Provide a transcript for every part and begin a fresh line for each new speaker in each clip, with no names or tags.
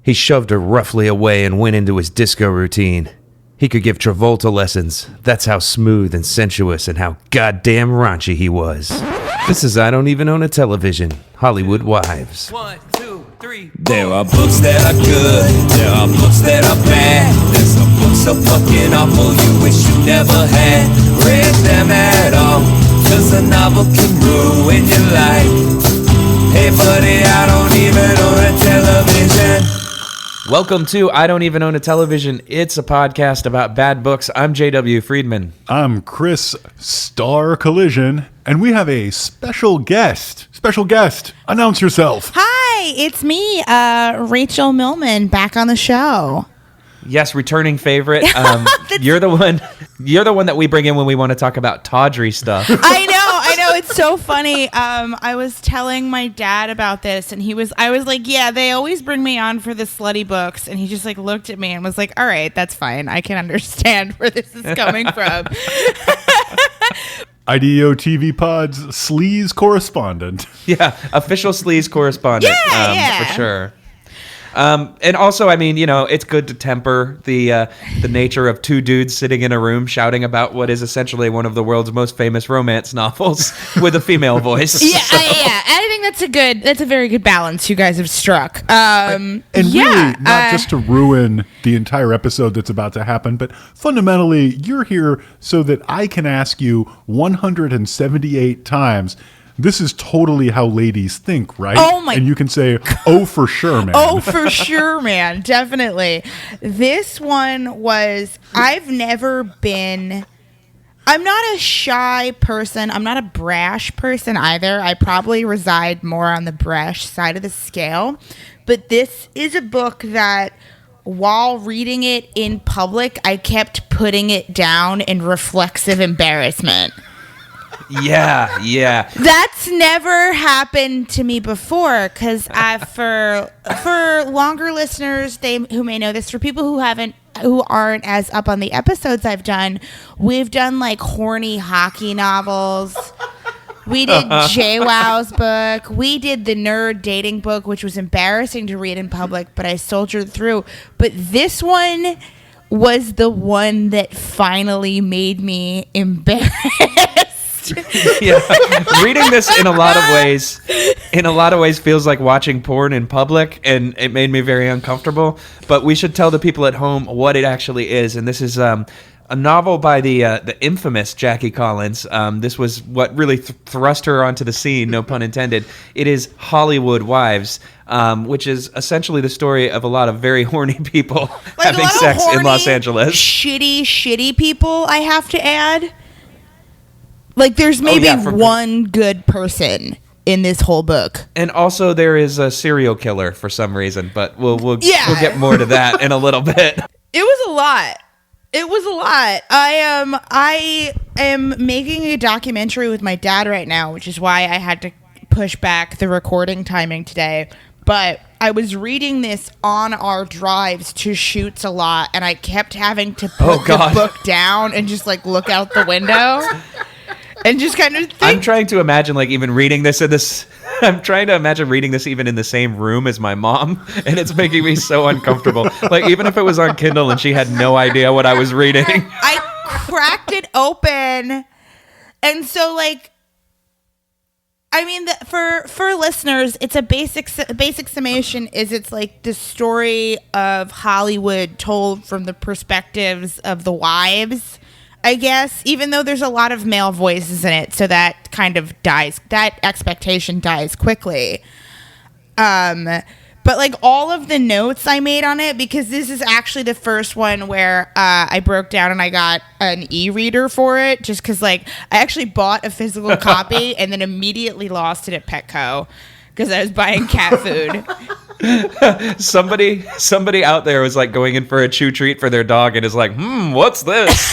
He shoved her roughly away and went into his disco routine. He could give Travolta lessons. That's how smooth and sensuous and how goddamn raunchy he was. This is I Don't Even Own a Television, Hollywood Wives.
1, 2, 3.
There are books that are good, there are books that are bad. There's some books so fucking awful you wish you never had read them at all. Cause a novel can ruin your life. Hey buddy, I don't even own a television.
Welcome to I Don't Even Own a Television. It's a podcast about bad books. I'm J.W. Friedman.
I'm Chris Star Collision, and we have a special guest. Special guest. Announce yourself.
Hi, it's me, Rachel Millman, back on the show.
Yes, returning favorite. You're the one that we bring in when we want to talk about tawdry stuff.
I know. It's so funny. I was telling my dad about this, and I was like, yeah, they always bring me on for the slutty books. And he just like looked at me and was like, all right, that's fine. I can understand where this is coming from.
IDEO TV Pod's sleaze correspondent.
Yeah, official sleaze correspondent.
Yeah.
For sure. And also, I mean, you know, it's good to temper the nature of two dudes sitting in a room shouting about what is essentially one of the world's most famous romance novels with a female voice.
Yeah, I think that's a very good balance you guys have struck.
And really, not just to ruin the entire episode that's about to happen, but fundamentally, you're here so that I can ask you 178 times, this is totally how ladies think, right?
Oh my!
And you can say, oh, for sure, man.
Oh, for sure, man. Definitely. This one was, I'm not a shy person. I'm not a brash person either. I probably reside more on the brash side of the scale. But this is a book that, while reading it in public, I kept putting it down in reflexive embarrassment.
Yeah.
That's never happened to me before, because for longer listeners, who may know this, for people who aren't as up on the episodes I've done, we've done like horny hockey novels. We did JWoww's book. We did the nerd dating book, which was embarrassing to read in public, but I soldiered through. But this one was the one that finally made me embarrassed.
Yeah, reading this in a lot of ways feels like watching porn in public, and it made me very uncomfortable. But we should tell the people at home what it actually is. And this is a novel by the infamous Jackie Collins. This was what really thrust her onto the scene, no pun intended. It is Hollywood Wives, which is essentially the story of a lot of very horny people
like
having sex in Los Angeles.
Shitty people, I have to add. Like, there's maybe one good person in this whole book.
And also there is a serial killer for some reason, but we'll get more to that in a little bit.
It was a lot. I am making a documentary with my dad right now, which is why I had to push back the recording timing today. But I was reading this on our drives to shoots a lot, and I kept having to put the book down and just like look out the window. And just kind of think.
I'm trying to imagine even reading this I'm trying to imagine reading this even in the same room as my mom, and it's making me so uncomfortable. Like, even if it was on Kindle and she had no idea what I was reading.
I cracked it open. And so, I mean, for listeners, it's a basic summation is it's like the story of Hollywood told from the perspectives of the wives, I guess, even though there's a lot of male voices in it, so that kind of that expectation dies quickly. But all of the notes I made on it, because this is actually the first one where I broke down and I got an e-reader for it, just because I actually bought a physical copy and then immediately lost it at Petco because I was buying cat food.
Somebody out there was going in for a chew treat for their dog and is like, what's this?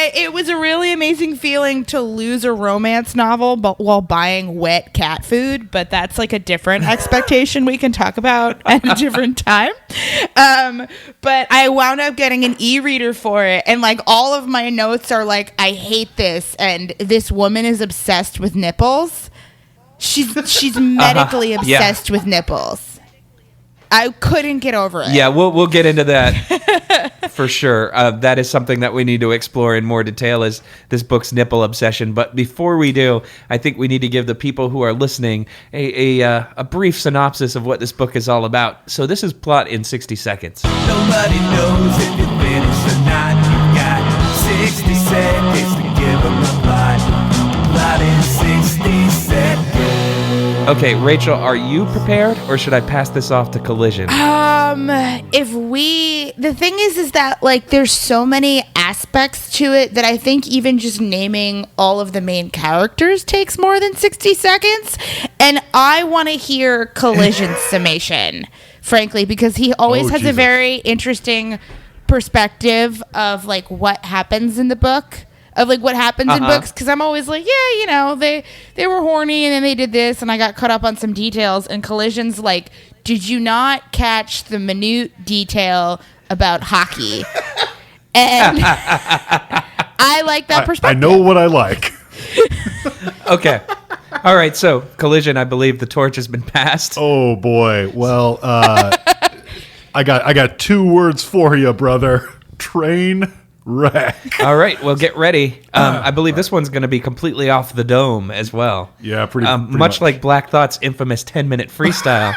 It was a really amazing feeling to lose a romance novel while buying wet cat food, but that's a different expectation we can talk about at a different time. But I wound up getting an e-reader for it, and all of my notes are I hate this, and this woman is obsessed with nipples. She's medically obsessed with nipples. I couldn't get over it.
Yeah, we'll get into that for sure. That is something that we need to explore in more detail, is this book's nipple obsession. But before we do, I think we need to give the people who are listening a brief synopsis of what this book is all about. So this is plot in 60 seconds.
Nobody knows if you finish or not. You got 60 seconds to give them a plot. Plot in 60 seconds.
Okay, Rachel, are you prepared, or should I pass this off to Collision?
The thing is that like there's so many aspects to it that I think even just naming all of the main characters takes more than 60 seconds, and I want to hear Collision's summation, frankly, because he always has a very interesting perspective of like what happens in the book. Of like what happens in books, because I'm always like, yeah, you know, they were horny and then they did this and I got caught up on some details, and Collision's like, did you not catch the minute detail about hockey? And I like that perspective.
I know what I like.
Okay. All right, so Collision, I believe the torch has been passed.
Oh boy. Well, I got 2 words for you, brother. Train wreck.
All right, well, get ready. I believe this one's going to be completely off the dome as well.
Yeah, pretty
much like Black Thought's infamous 10-minute freestyle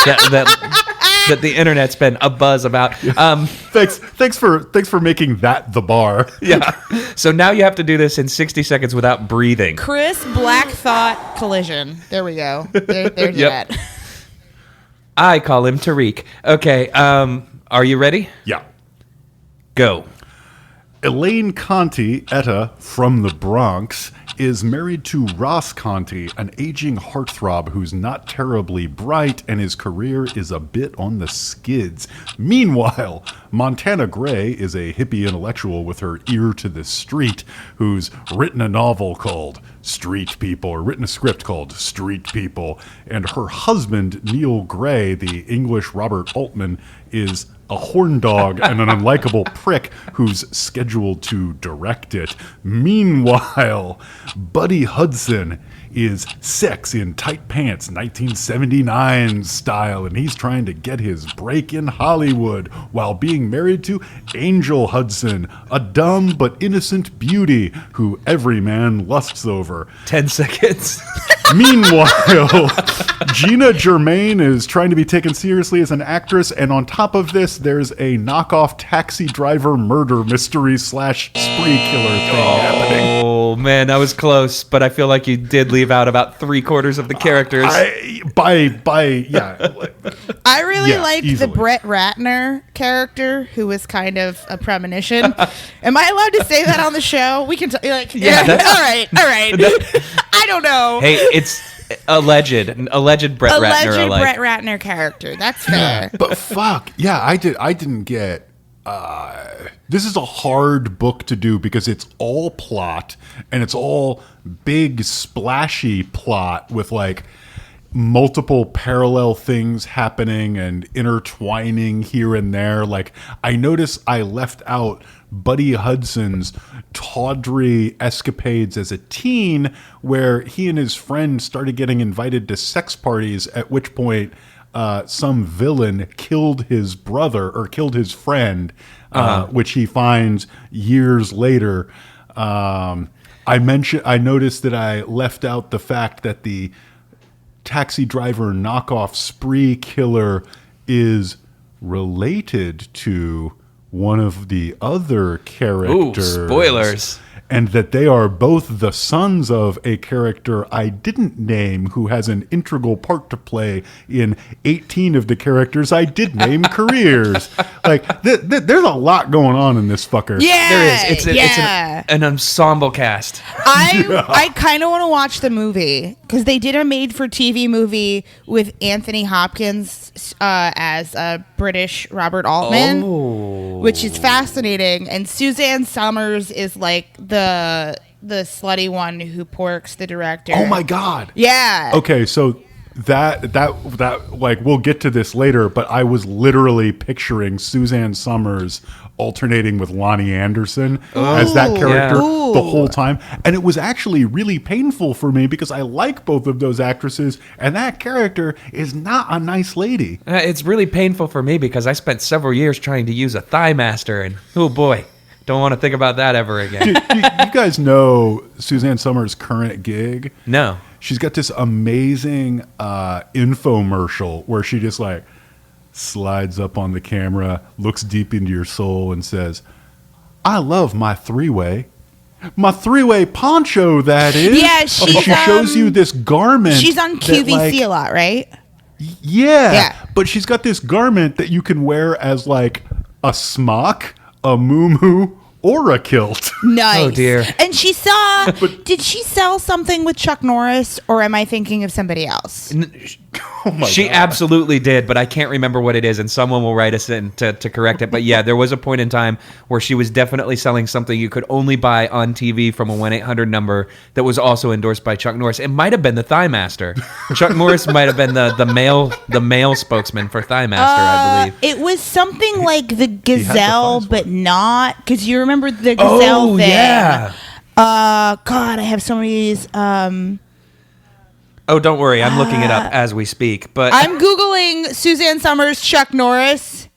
that the internet's been abuzz about.
Thanks for making that the bar.
Yeah. So now you have to do this in 60 seconds without breathing.
Chris Black Thought Collision. There we go. There's
Yep.
that.
I call him Tariq. Okay, are you ready?
Yeah.
Go.
Elaine Conti, Etta from the Bronx, is married to Ross Conti, an aging heartthrob who's not terribly bright and his career is a bit on the skids. Meanwhile, Montana Gray is a hippie intellectual with her ear to the street who's written a novel called Street People, or written a script called Street People, and her husband, Neil Gray, the English Robert Altman, is a horn dog and an unlikable prick who's scheduled to direct it. Meanwhile, Buddy Hudson is sex in tight pants 1979 style, and he's trying to get his break in Hollywood while being married to Angel Hudson, a dumb but innocent beauty who every man lusts over.
10 seconds.
Meanwhile, Gina Germain is trying to be taken seriously as an actress, and on top of this, there's a knockoff taxi driver murder mystery / spree killer thing happening.
Oh, man, that was close, but I feel like you did leave out about 3/4 of the characters.
I
really liked
easily.
the Brett Ratner character, who was kind of a premonition. Am I allowed to say that on the show? We can
Yeah,
all right. I don't know.
Hey, it's alleged Brett Ratner.
Brett Ratner character. That's fair.
But fuck, yeah, I didn't get. This is a hard book to do because it's all plot and it's all big splashy plot with like multiple parallel things happening and intertwining here and there. Like, I notice I left out Buddy Hudson's tawdry escapades as a teen, where he and his friend started getting invited to sex parties, at which point some villain killed his brother or killed his friend, which he finds years later. I noticed that I left out the fact that the taxi driver knockoff spree killer is related to one of the other characters.
Ooh, spoilers.
And that they are both the sons of a character I didn't name, who has an integral part to play in 18 of the characters I did name careers. Like, there's a lot going on in this fucker.
Yeah,
There is. It's an ensemble cast.
I kind of want to watch the movie because they did a made-for-TV movie with Anthony Hopkins as a British Robert Altman, which is fascinating. And Suzanne Summers is like the slutty one who porks the director.
Oh my god.
Yeah.
Okay, so that like, we'll get to this later, but I was literally picturing Suzanne Summers alternating with Lonnie Anderson as that character the whole time. And it was actually really painful for me because I like both of those actresses, and that character is not a nice lady.
It's really painful for me because I spent several years trying to use a thigh master, and oh boy, don't want to think about that ever again.
You guys know Suzanne Summers' current gig?
No.
She's got this amazing infomercial where she just like slides up on the camera, looks deep into your soul, and says, "I love my three-way poncho, that is."
Yeah,
and she shows you this garment.
She's on QVC a lot, right?
Yeah, but she's got this garment that you can wear as like a smock, a muumuu, or a kilt.
Nice.
Oh, dear.
And she saw... did she sell something with Chuck Norris, or am I thinking of somebody else?
Oh my
She
God.
absolutely did, but I can't remember what it is, and someone will write us in to correct it. But yeah, there was a point in time where she was definitely selling something you could only buy on TV from a 1-800 number that was also endorsed by Chuck Norris. It might have been the Thigh Master. Chuck Norris might have been the male spokesman for Thigh Master, I believe.
It was something like the Gazelle, but not... Because you remember the Gazelle thing.
Yeah.
God, I have so many of these...
Oh, don't worry. I'm looking it up as we speak. But
I'm Googling Suzanne Summers, Chuck Norris,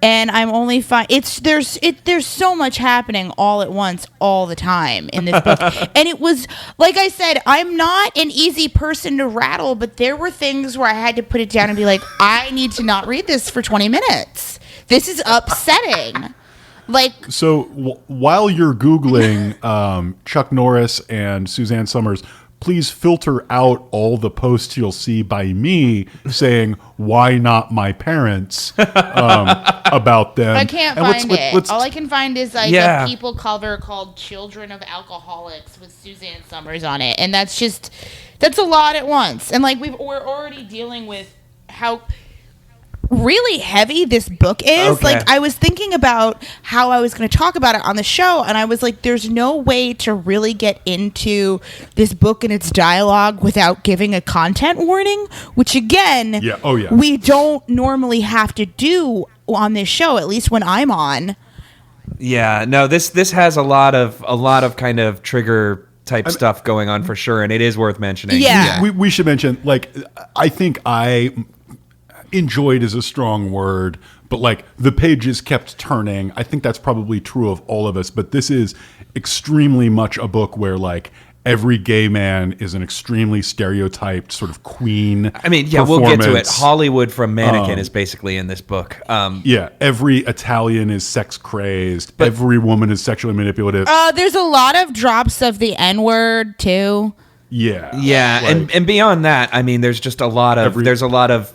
and I'm only there's so much happening all at once, all the time in this book. And it was, like I said, I'm not an easy person to rattle, but there were things where I had to put it down and be like, I need to not read this for 20 minutes. This is upsetting. Like,
so while you're Googling Chuck Norris and Suzanne Summers, please filter out all the posts you'll see by me saying, "Why not my parents?" About them.
I can't find it. All I can find is like a People cover called "Children of Alcoholics" with Suzanne Summers on it, and that's a lot at once. And like we're already dealing with how really heavy this book is.
Okay.
Like, I was thinking about how I was going to talk about it on the show, and I was like, there's no way to really get into this book and its dialogue without giving a content warning, which again, we don't normally have to do on this show, at least when I'm on.
Yeah, no, this has a lot of kind of trigger type stuff going on for sure, and it is worth mentioning.
Yeah.
We should mention, like, I think enjoyed is a strong word, but like the pages kept turning. I think that's probably true of all of us, but this is extremely much a book where like every gay man is an extremely stereotyped sort of queen.
I mean, yeah, we'll get to it. Hollywood from Mannequin is basically in this book.
Every Italian is sex crazed. Every woman is sexually manipulative.
There's a lot of drops of the N-word too.
Yeah,
like,
and beyond that, I mean, there's just a lot of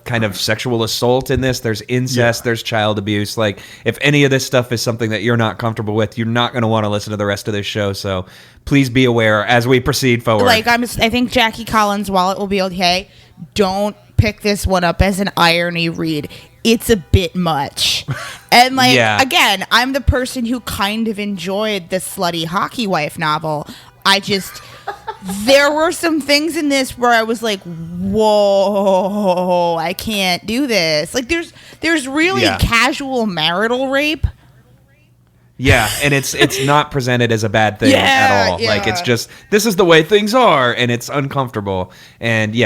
kind of sexual assault in this. There's incest, there's child abuse. Like, if any of this stuff is something that you're not comfortable with, you're not going to want to listen to the rest of this show. So please be aware as we proceed forward.
Like, I think Jackie Collins' Wallet will be okay. Don't pick this one up as an irony read. It's a bit much. And like, again, I'm the person who kind of enjoyed the Slutty Hockey Wife novel. There were some things in this where I was like, whoa, I can't do this. Like, there's really casual marital rape.
Yeah, and it's not presented as a bad thing at all. Like, it's just, this is the way things are, and it's uncomfortable. And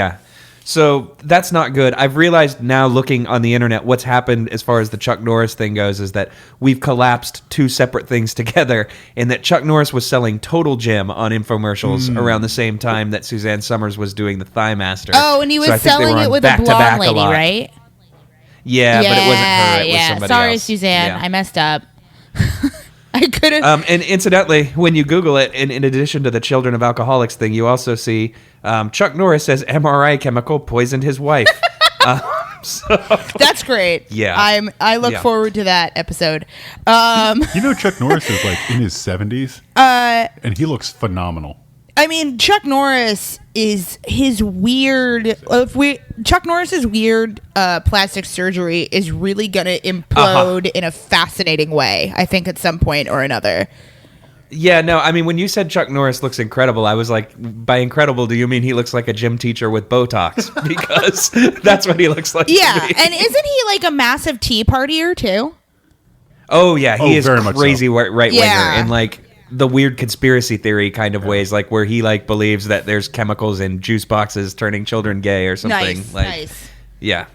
so that's not good. I've realized now, looking on the internet, what's happened as far as the Chuck Norris thing goes is that we've collapsed two separate things together, in that Chuck Norris was selling Total Gym on infomercials around the same time that Suzanne Summers was doing the Thigh Master.
Oh, and he was selling it with a blonde lady, right?
Yeah, but it wasn't her. It was somebody else.
Sorry, Suzanne. I messed up. I could have.
And incidentally, when you Google it, in addition to the Children of Alcoholics thing, you also see Chuck Norris says MRI chemical poisoned his wife.
That's great.
Yeah,
I look forward to that episode.
You know, Chuck Norris is like in his 70s, and he looks phenomenal.
I mean, Chuck Norris is Chuck Norris's weird plastic surgery is really gonna implode in a fascinating way, I think, at some point or another.
Yeah, no, I mean, when you said Chuck Norris looks incredible, I was like, by incredible, do you mean he looks like a gym teacher with Botox? Because that's what he looks like.
Yeah, to me. And isn't he like a massive tea partier too?
Oh yeah, he is
very much
crazy
so.
right winger
Yeah.
in like the weird conspiracy theory kind of ways, like where he like believes that there's chemicals in juice boxes turning children gay or something.
Nice.
Yeah,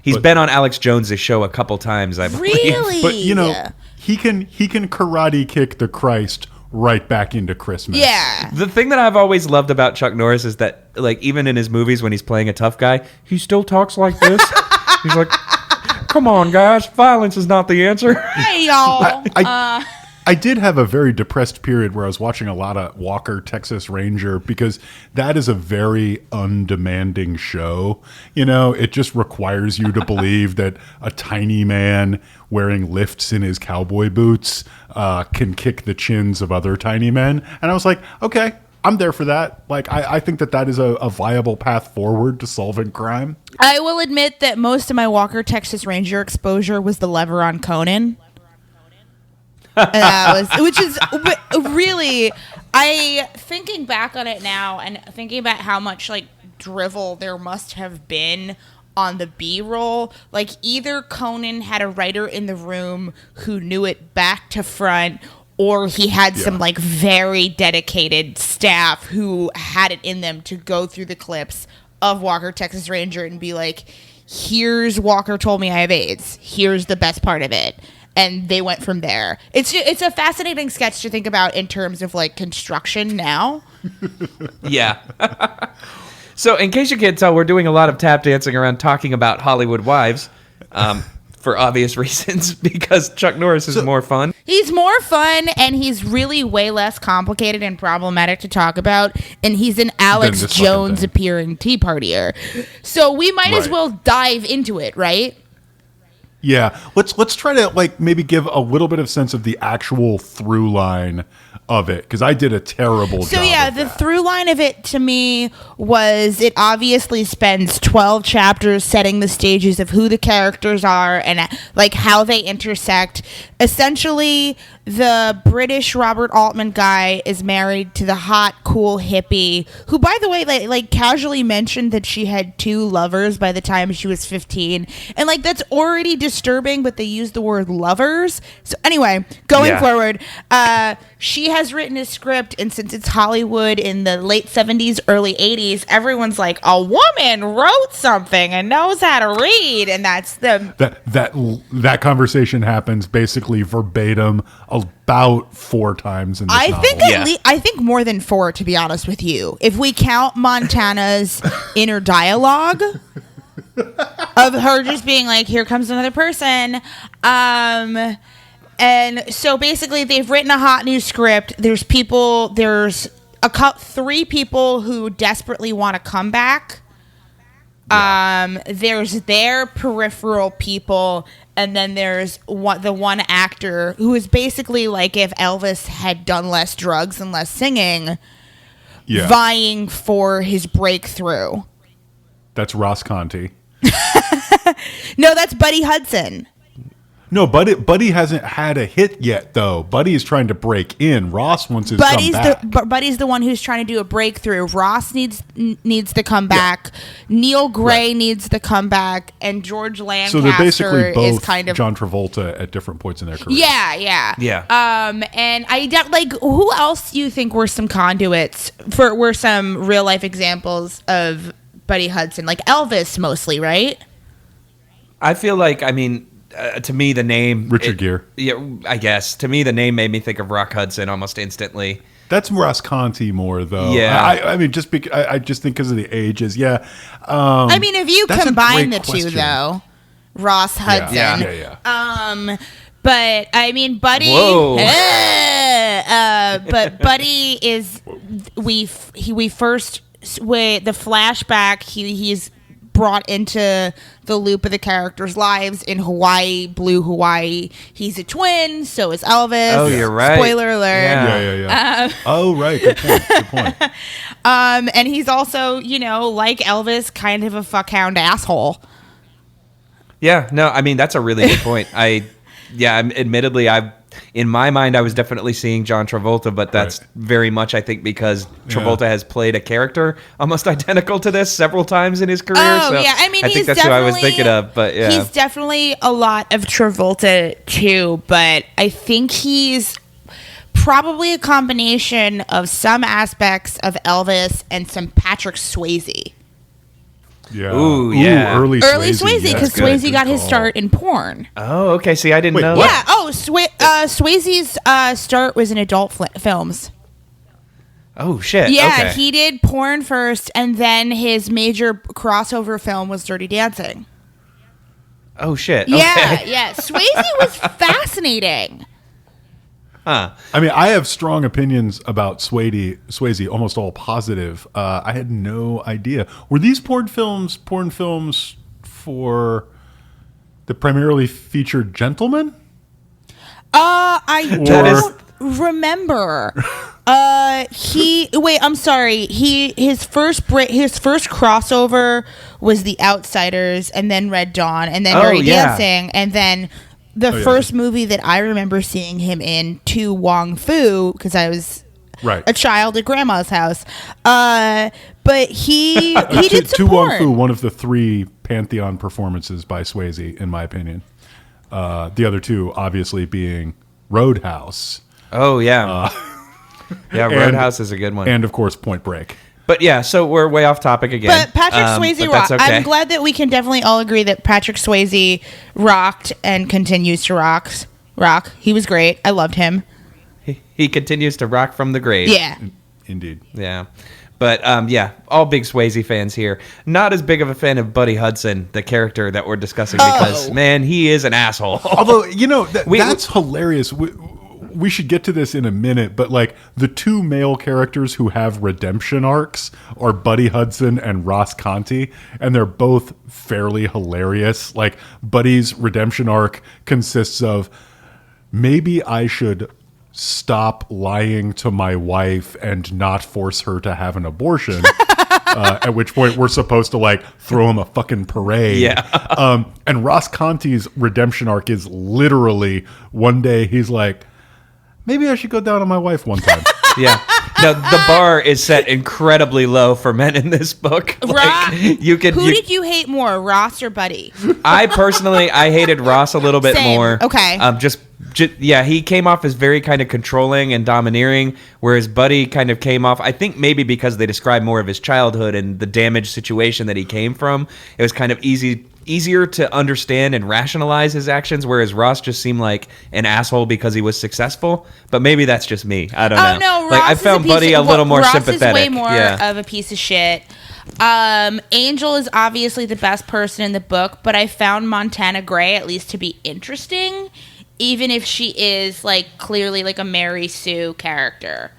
he's been on Alex Jones's show a couple times, I believe.
Really?
But he can karate kick the Christ right back into Christmas.
Yeah.
The thing that I've always loved about Chuck Norris is that, like, even in his movies when he's playing a tough guy, he still talks like this. He's like, "Come on, guys, violence is not the answer."
Hey, y'all.
I did have a very depressed period where I was watching a lot of Walker, Texas Ranger, because that is a very undemanding show. You know, it just requires you to believe that a tiny man wearing lifts in his cowboy boots can kick the chins of other tiny men. And I was like, okay, I'm there for that. Like, I think that is a viable path forward to solving crime.
I will admit that most of my Walker, Texas Ranger exposure was the lever on Conan. And that was, which is really, thinking back on it now and thinking about how much like drivel there must have been on the B-roll, like either Conan had a writer in the room who knew it back to front, or he had some like very dedicated staff who had it in them to go through the clips of Walker, Texas Ranger and be like, here's Walker told me I have AIDS. Here's the best part of it. And they went from there. It's a fascinating sketch to think about in terms of like construction now.
Yeah. So, in case you can't tell, we're doing a lot of tap dancing around talking about Hollywood wives, for obvious reasons, because Chuck Norris is more fun.
He's more fun, and he's really way less complicated and problematic to talk about. And he's an Alex
this
Jones
fucking
appearing Tea Partier, so we might as
Right.
well dive into it, right?
Yeah, let's try to like maybe give a little bit of sense of the actual through line of it, because I did a terrible job.
So yeah,
of
the
that.
through line of it to me was it obviously spends 12 chapters setting the stages of who the characters are and like how they intersect. Essentially, the British Robert Altman guy is married to the hot, cool hippie who, by the way, like casually mentioned that she had 2 lovers by the time she was 15. And like that's already disturbing, but they use the word lovers. So anyway, going forward, she has written a script, and since it's Hollywood in the late 70s, early 80s, everyone's like, a woman wrote something and knows how to read, and that's the
that conversation happens basically verbatim about 4 times in this
I
novel.
think I think more than 4, to be honest with you. If we count Montana's inner dialogue of her just being like, here comes another person. And so basically they've written a hot new script. There's 3 people who desperately want to come back. There's their peripheral people, and then there's the one actor who is basically like if Elvis had done less drugs and less singing, vying for his breakthrough.
That's Ross Conti.
No, that's Buddy Hudson.
No, Buddy hasn't had a hit yet, though. Buddy is trying to break in. Ross wants his come back.
Buddy's the one who's trying to do a breakthrough. Ross needs to come back. Neil Gray needs to come back, and George Lancaster
So they're basically both
is kind of
John Travolta at different points in their career.
Yeah. And like, who else do you think were some conduits were some real life examples of Buddy Hudson? Like Elvis, mostly, right?
I feel like, I mean, to me, the name
Richard Gere.
Yeah, I guess. To me, the name made me think of Rock Hudson almost instantly.
That's Ross Conti more, though.
Yeah.
I mean, just I just think because of the ages. Yeah.
I mean, if you
that's a
combine the
great
two,
question.
though, Ross Hudson.
Yeah.
But I mean, Buddy.
Whoa.
But Buddy is the flashback. He's brought into the loop of the characters' lives in Hawaii, Blue Hawaii. He's a twin, so is Elvis.
Oh, you're right.
Spoiler alert.
Yeah. Oh, right. Good point.
And he's also, like Elvis, kind of a fuckhound asshole.
Yeah, no, I mean, that's a really good point. Admittedly, I've in my mind, I was definitely seeing John Travolta, but that's very much, I think, because Travolta has played a character almost identical to this several times in his career.
Oh,
so
yeah. I mean,
I think that's who I was thinking of, but yeah.
He's definitely a lot of Travolta, too, but I think he's probably a combination of some aspects of Elvis and some Patrick Swayze.
Yeah.
Ooh, yeah.
Early
Swayze, because
yeah,
Swayze got his start in porn.
Oh, okay. See, I didn't know
what?
that.
Yeah. Oh, Swayze's start was in adult films.
Oh, shit.
Yeah,
okay.
he did porn first, and then his major crossover film was Dirty Dancing.
Oh, shit.
Yeah,
Okay.
yeah. Swayze was fascinating.
Huh.
I mean, I have strong opinions about Swayze, almost all positive. I had no idea. Were these porn films for the primarily featured gentlemen?
I
That
don't remember. I'm sorry. His first crossover was The Outsiders, and then Red Dawn, and then Dirty Dancing, and then the first movie that I remember seeing him in, To Wong Fu, because I was a child at Grandma's house. But he did some
To
porn.
Wong Fu, one of the 3 Pantheon performances by Swayze, in my opinion. The other 2, obviously, being Roadhouse.
Oh, yeah. Yeah, Roadhouse is a good one.
And, of course, Point Break.
But yeah, so we're way off topic again.
But Patrick Swayze
but
rocked.
that's okay.
I'm glad that we can definitely all agree that Patrick Swayze rocked and continues to rock. He was great. I loved him.
He continues to rock from the grave.
Yeah.
Indeed.
Yeah. But yeah, all big Swayze fans here. Not as big of a fan of Buddy Hudson, the character that we're discussing, because, man, he is an asshole.
Although, that's hilarious. We should get to this in a minute, but like the 2 male characters who have redemption arcs are Buddy Hudson and Ross Conti, and they're both fairly hilarious. Like Buddy's redemption arc consists of, maybe I should stop lying to my wife and not force her to have an abortion. At which point we're supposed to like throw him a fucking parade.
Yeah.
And Ross Conti's redemption arc is literally one day he's like, maybe I should go down on my wife one time.
Yeah. No, the bar is set incredibly low for men in this book. Like,
Who did you hate more, Ross or Buddy?
I hated Ross a little bit
Same.
more.
Okay.
Yeah, he came off as very kind of controlling and domineering, whereas Buddy kind of came off, I think maybe because they describe more of his childhood and the damaged situation that he came from. It was kind of easier to understand and rationalize his actions, whereas Ross just seemed like an asshole because he was successful. But maybe that's just me. I don't know.
Oh no, Ross
like I found Buddy a little more sympathetic.
Ross is way more
yeah.
of a piece of shit. Angel is obviously the best person in the book, but I found Montana Gray at least to be interesting, even if she is like clearly like a Mary Sue character.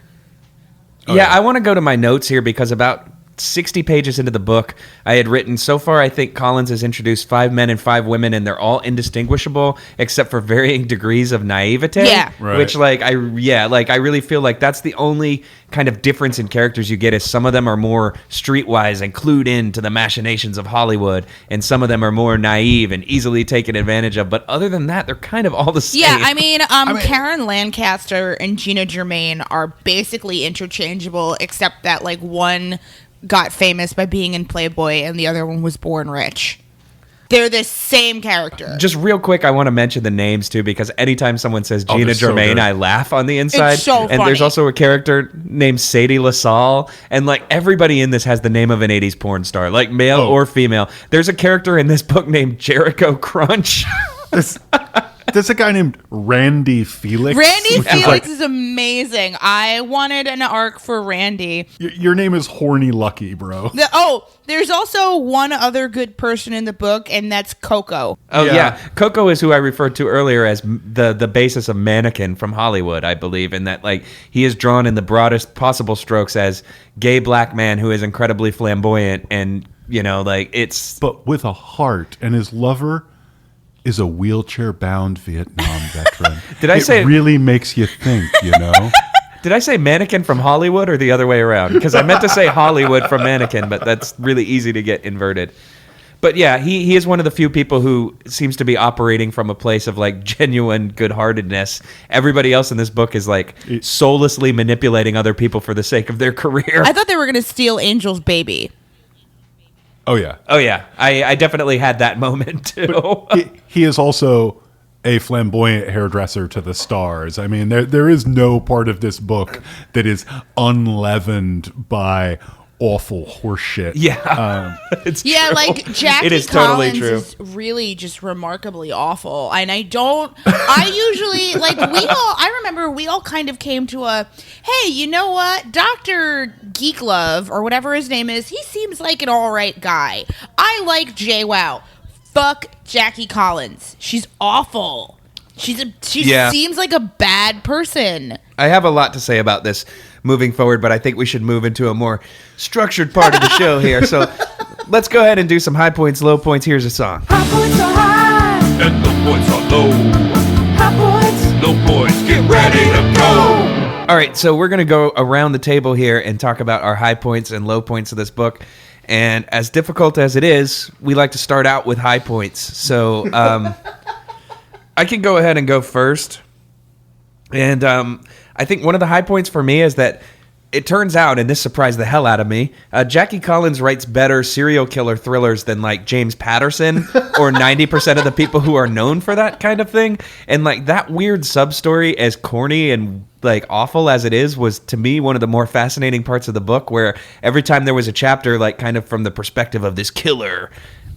Yeah, I want to go to my notes here because about 60 pages into the book, I had written, so far I think Collins has introduced 5 men and 5 women, and they're all indistinguishable except for varying degrees of naivete.
Yeah.
Right.
Which, I really feel like that's the only kind of difference in characters you get is some of them are more streetwise and clued in to the machinations of Hollywood, and some of them are more naive and easily taken advantage of. But other than that, they're kind of all the same.
Yeah, I mean, Karen Lancaster and Gina Germain are basically interchangeable, except that like one got famous by being in Playboy and the other one was born rich. They're the same character.
Just real quick, I want to mention the names too, because anytime someone says Gina Germain, I laugh on the inside.
It's so funny.
And there's also a character named Sadie LaSalle, and like everybody in this has the name of an 80s porn star, like male or female. There's a character in this book named Jericho Crunch.
There's a guy named Randy Felix.
Randy Felix is amazing. I wanted an arc for Randy.
Your name is Horny Lucky, bro.
There's also one other good person in the book, and that's Coco.
Oh, yeah. Coco is who I referred to earlier as the basis of Mannequin from Hollywood, I believe, in that like he is drawn in the broadest possible strokes as gay black man who is incredibly flamboyant, and, you know, like it's...
But with a heart, and his lover is a wheelchair-bound Vietnam veteran. It really makes you think, you know?
Did I say Mannequin from Hollywood or the other way around? Because I meant to say Hollywood from Mannequin, but that's really easy to get inverted. But yeah, he is one of the few people who seems to be operating from a place of like genuine good-heartedness. Everybody else in this book is like soullessly manipulating other people for the sake of their career.
I thought they were going to steal Angel's baby.
Oh yeah.
I definitely had that moment too.
He is also a flamboyant hairdresser to the stars. I mean, there is no part of this book that is unleavened by awful horseshit.
Yeah, it's
yeah,
true.
like Jackie
it is
Collins
totally true.
is really just remarkably awful, and I usually like I remember we all kind of came to a, hey, you know what, Dr. Geeklove or whatever his name is, he seems like an all right guy. I like JWoww. Fuck Jackie Collins. She's awful. She seems like a bad person.
I have a lot to say about this moving forward, but I think we should move into a more structured part of the show here. So let's go ahead and do some high points, low points. Here's a song.
High points are high, and low points are low. High points, low points, get ready to go.
All right, so we're going to go around the table here and talk about our high points and low points of this book. And as difficult as it is, we like to start out with high points. So I can go ahead and go first. And I think one of the high points for me is that it turns out, and this surprised the hell out of me, Jackie Collins writes better serial killer thrillers than like James Patterson or 90% of the people who are known for that kind of thing. And like that weird sub-story, as corny and like awful as it is, was to me one of the more fascinating parts of the book, where every time there was a chapter like kind of from the perspective of this killer,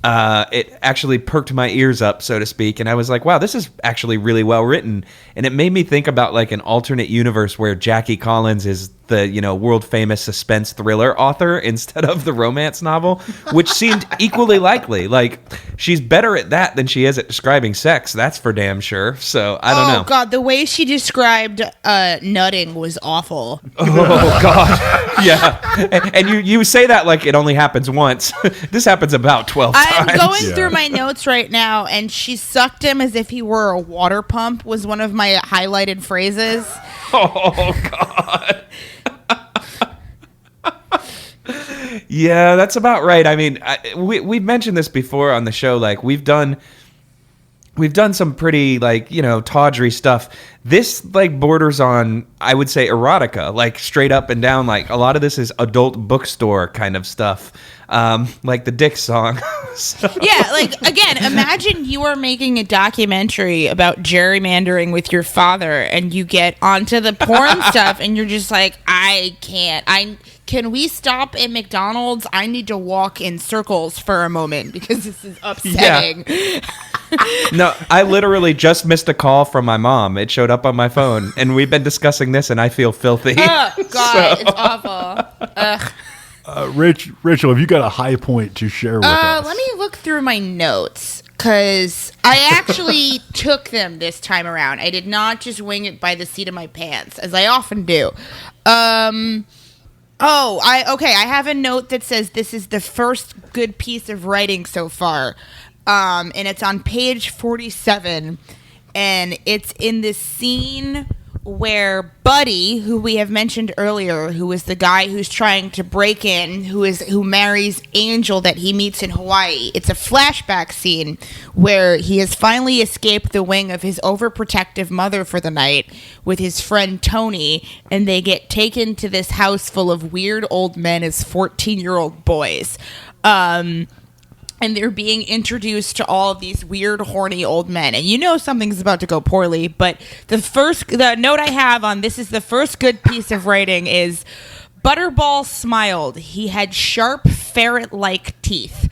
it actually perked my ears up, so to speak, and I was like, wow, this is actually really well written. And it made me think about like an alternate universe where Jackie Collins is the, you know, world famous suspense thriller author instead of the romance novel, which seemed equally likely. Like, she's better at that than she is at describing sex, that's for damn sure. So I don't know.
Oh god, the way she described nutting was awful.
Oh god. Yeah. And you say that like it only happens once. This happens about 12 times.
I'm going through my notes right now, and she sucked him as if he were a water pump was one of my highlighted phrases.
Oh god. Yeah, that's about right. I mean, we've mentioned this before on the show. Like, we've done some pretty, like, you know, tawdry stuff. This, like, borders on, I would say, erotica, like, straight up and down. Like, a lot of this is adult bookstore kind of stuff, like the Dick song. So.
Yeah, like, again, imagine you are making a documentary about gerrymandering with your father, and you get onto the porn stuff, and you're just like, I can't. Can we stop at McDonald's? I need to walk in circles for a moment because this is upsetting.
Yeah. No, I literally just missed a call from my mom. It showed up on my phone, and we've been discussing this, and I feel filthy.
Oh, God, it's awful. Ugh.
Rachel, have you got a high point to share with us?
Let me look through my notes, because I actually took them this time around. I did not just wing it by the seat of my pants, as I often do. I have a note that says this is the first good piece of writing so far. And it's on page 47, and it's in this scene where Buddy, who we have mentioned earlier, who is the guy who's trying to break in, who marries Angel that he meets in Hawaii. It's a flashback scene where he has finally escaped the wing of his overprotective mother for the night with his friend Tony, and they get taken to this house full of weird old men as 14-year-old boys. And they're being introduced to all of these weird, horny old men. And you know something's about to go poorly, but the note I have on this is the first good piece of writing is, Butterball smiled. He had sharp, ferret-like teeth.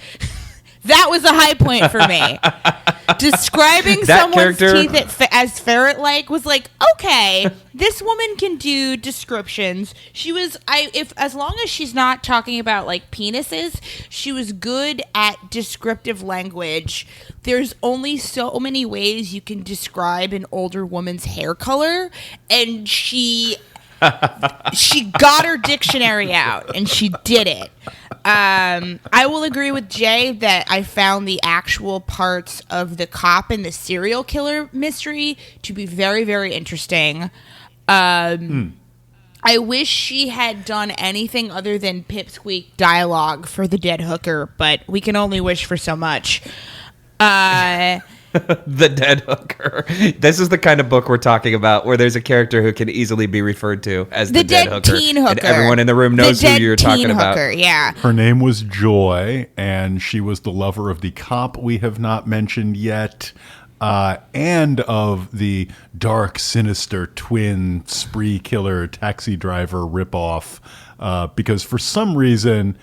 That was a high point for me. Describing someone's teeth as ferret-like was like, okay, this woman can do descriptions. She was, as long as she's not talking about like penises, she was good at descriptive language. There's only so many ways you can describe an older woman's hair color, and she got her dictionary out, and she did it. I will agree with Jay that I found the actual parts of the cop and the serial killer mystery to be very, very interesting. I wish she had done anything other than pipsqueak dialogue for the dead hooker, but we can only wish for so much.
The dead hooker. This is the kind of book we're talking about where there's a character who can easily be referred to as the dead hooker.
Teen hooker.
And everyone in the room knows who you're talking about.
Yeah.
Her name was Joy, and she was the lover of the cop we have not mentioned yet, and of the dark, sinister twin spree killer taxi driver ripoff, because for some reason,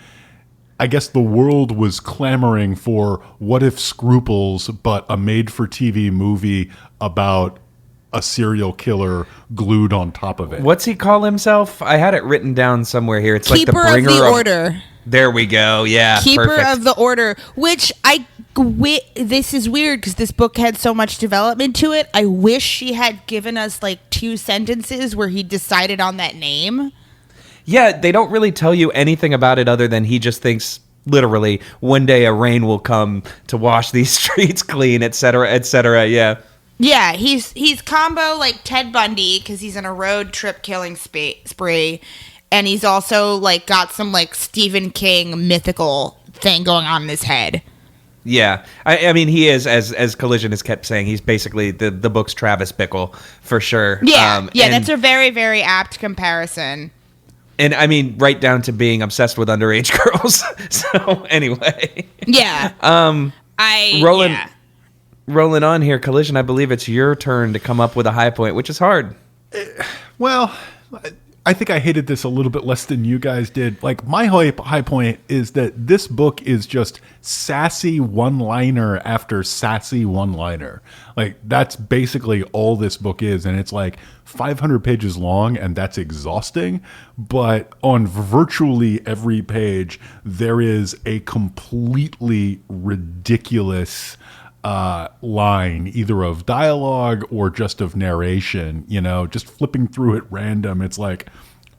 I guess the world was clamoring for What If Scruples, but a made-for-TV movie about a serial killer glued on top of it.
What's he call himself? I had it written down somewhere here. It's
Keeper
like the bringer
of the Order.
There we go. Yeah,
Keeper
perfect.
of the Order, which this is weird because this book had so much development to it. I wish she had given us like 2 sentences where he decided on that name.
Yeah, they don't really tell you anything about it other than he just thinks, literally, one day a rain will come to wash these streets clean, etc., etc., yeah.
Yeah, he's combo like Ted Bundy because he's on a road trip killing spree, and he's also like got some like Stephen King mythical thing going on in his head.
Yeah, I mean, he is, as Collision has kept saying, he's basically the book's Travis Bickle, for sure.
Yeah, that's a very, very apt comparison.
And I mean, right down to being obsessed with underage girls. So anyway.
Yeah.
Rolling on here, Collision, I believe it's your turn to come up with a high point, which is hard.
Well, I think I hated this a little bit less than you guys did. Like, my high point is that this book is just sassy one-liner after sassy one-liner. Like, that's basically all this book is, and it's like 500 pages long, and that's exhausting. But on virtually every page, there is a completely ridiculous line, either of dialogue or just of narration, you know, just flipping through it random. It's like,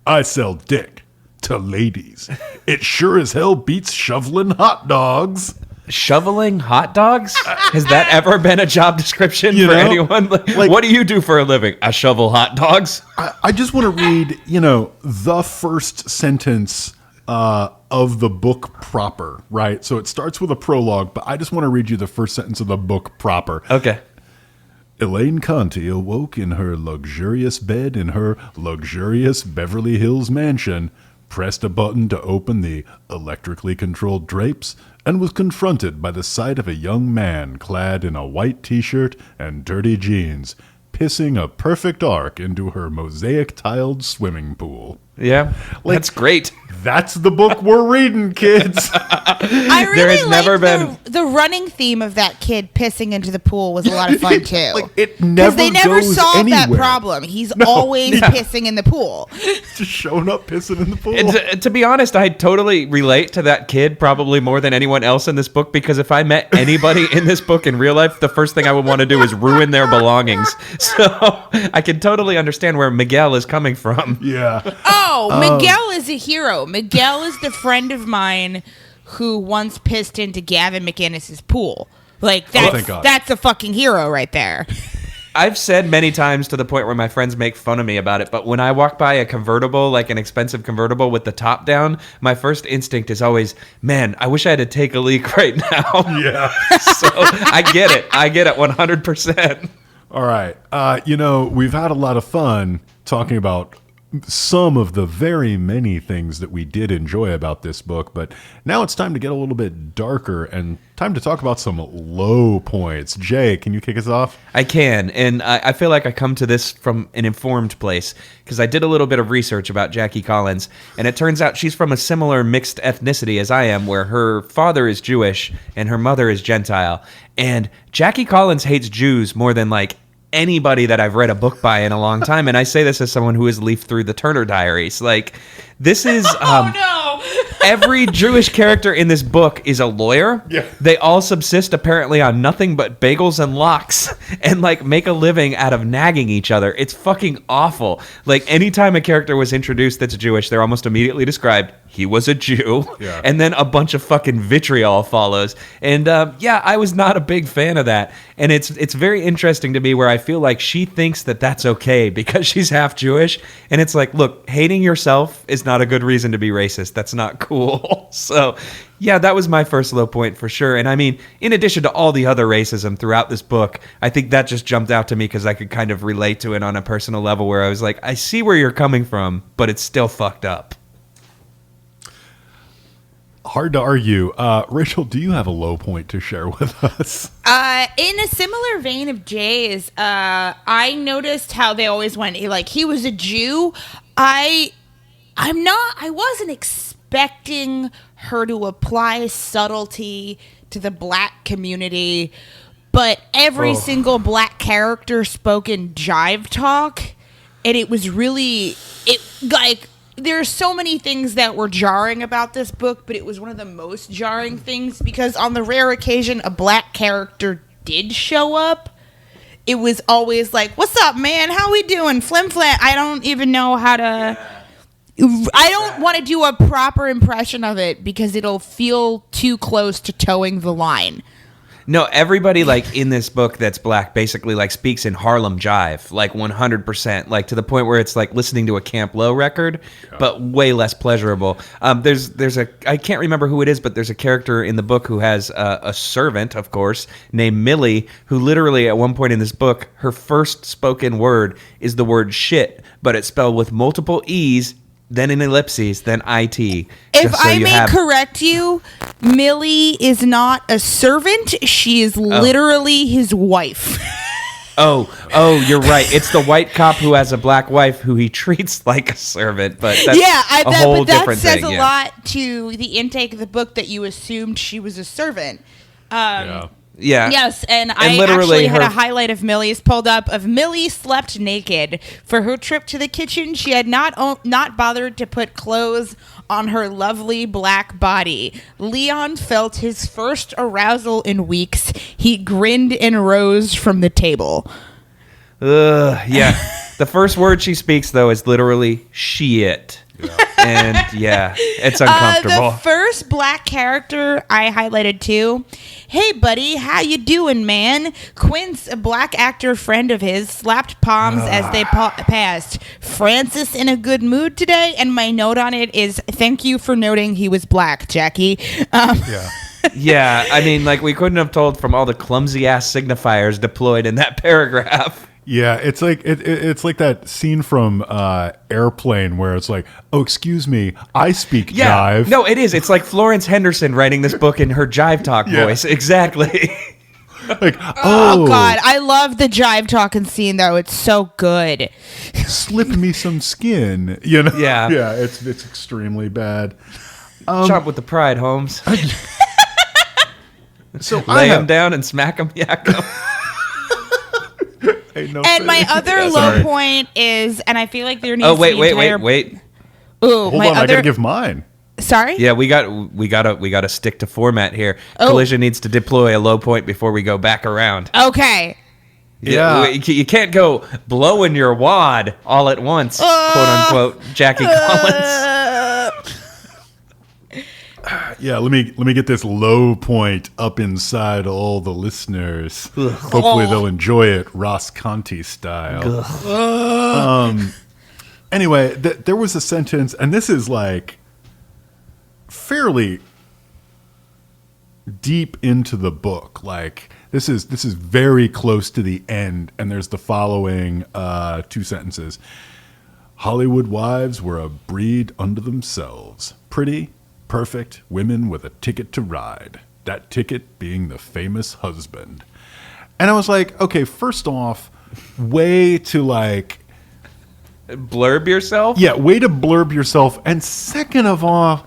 I sell dick to ladies. It sure as hell beats shoveling hot dogs.
Shoveling hot dogs? Has that ever been a job description for anyone?
Like,
what do you do for a living? I shovel hot dogs.
I just want to read, the first sentence of the book proper, right? So it starts with a prologue, but I just want to read you the first sentence of the book proper.
Okay.
Elaine Conti awoke in her luxurious bed in her luxurious Beverly Hills mansion, pressed a button to open the electrically controlled drapes, and was confronted by the sight of a young man clad in a white t-shirt and dirty jeans, pissing a perfect arc into her mosaic-tiled swimming pool.
Yeah, that's great.
That's the book we're reading, kids.
I really the running theme of that kid pissing into the pool was a lot of fun too.
It never
they never
goes
solved
anywhere.
that problem. He's always pissing in the pool.
Just showing up pissing in the pool.
And to be honest, I totally relate to that kid probably more than anyone else in this book, because if I met anybody in this book in real life, the first thing I would want to do is ruin their belongings. So I can totally understand where Miguel is coming from.
Yeah.
Oh, Miguel is a hero. Miguel is the friend of mine who once pissed into Gavin McInnes's pool. Like, that's a fucking hero right there.
I've said many times to the point where my friends make fun of me about it, but when I walk by a convertible, like an expensive convertible with the top down, my first instinct is always, man, I wish I had to take a leak right now.
Yeah.
So I get it 100%.
All right. We've had a lot of fun talking about some of the very many things that we did enjoy about this book, but now it's time to get a little bit darker and time to talk about some low points. Jay, can you kick us off?
I can, and I feel like I come to this from an informed place because I did a little bit of research about Jackie Collins, and it turns out she's from a similar mixed ethnicity as I am, where her father is Jewish and her mother is Gentile, and Jackie Collins hates Jews more than anybody that I've read a book by in a long time, and I say this as someone who has leafed through the Turner Diaries. This is every Jewish character in this book is a lawyer.
Yeah.
They all subsist apparently on nothing but bagels and lox. and like make a living out of nagging each other. It's fucking awful. Like anytime a character was introduced that's Jewish, they're almost immediately described, he was a Jew.
Yeah.
And then a bunch of fucking vitriol follows. And yeah, I was not a big fan of that. And it's very interesting to me where I feel like she thinks that that's okay because she's half Jewish. And it's like, look, hating yourself is not a good reason to be racist. That's not cool. So yeah, that was my first low point for sure. And I mean, in addition to all the other racism throughout this book, I think that just jumped out to me because I could kind of relate to it on a personal level where I was like, I see where you're coming from, but it's still fucked up.
Hard to argue. Rachel, do you have a low point to share with us?
In a similar vein of Jay's, I noticed how they always went, like, he was a Jew. I wasn't expecting her to apply subtlety to the black community, but every single black character spoke in jive talk, and it was really, there's so many things that were jarring about this book, but it was one of the most jarring things because on the rare occasion a black character did show up, it was always like, what's up, man? How we doing? Flim flam. I don't even know how to... I don't want to do a proper impression of it because it'll feel too close to towing the line.
No, everybody like in this book that's black basically like speaks in Harlem jive, like 100%, like to the point where it's like listening to a Camp Lo record, but way less pleasurable. There's a I can't remember who it is, but there's a character in the book who has a servant, of course, named Millie, who literally at one point in this book, her first spoken word is the word shit, but it's spelled with multiple E's. Then in ellipses, then IT.
If I may correct you, Millie is not a servant. She is literally his wife.
Oh, you're right. It's the white cop who has a black wife who he treats like a servant, but that's a whole different thing.
That says a lot to the intake of the book that you assumed she was a servant.
Yeah.
Yes, and I actually had a highlight of Millie's pulled up of Millie slept naked. For her trip to the kitchen, she had not bothered to put clothes on her lovely black body. Leon felt his first arousal in weeks. He grinned and rose from the table.
Yeah. The first word she speaks, though, is literally shit. Yeah. And yeah, it's uncomfortable.
The first black character I highlighted too. Hey buddy, how you doing, man? Quince, a black actor friend of his, slapped palms as they passed. Francis in a good mood today, and my note on it is thank you for noting he was black, Jackie.
Yeah, I mean, like we couldn't have told from all the clumsy ass signifiers deployed in that paragraph.
Yeah, it's like it's like that scene from Airplane where it's like, oh, excuse me, I speak jive.
No, it is. It's like Florence Henderson writing this book in her jive talk voice. Exactly.
Like,
oh God, I love the jive talking scene though. It's so good.
Slip me some skin, you know?
Yeah,
yeah. It's extremely bad.
Chop with the pride, Holmes.
So
lay him down and smack him, yak him.
And my other low point is, and I feel like there needs to be
wait.
Ooh,
hold on, I gotta give mine.
Sorry?
Yeah, we gotta stick to format here. Collision needs to deploy a low point before we go back around.
Okay.
Yeah.
You can't go blowing your wad all at once, quote unquote, Jackie Collins.
Yeah, let me get this low point up inside all the listeners. Hopefully they'll enjoy it Ross Conti style. Anyway, there was a sentence, and this is like fairly deep into the book. Like this is very close to the end, and there's the following two sentences. Hollywood wives were a breed unto themselves. Pretty, perfect women with a ticket to ride. That ticket being the famous husband. And I was like, okay, first off, way to like...
blurb yourself?
Yeah, way to blurb yourself. And second of all,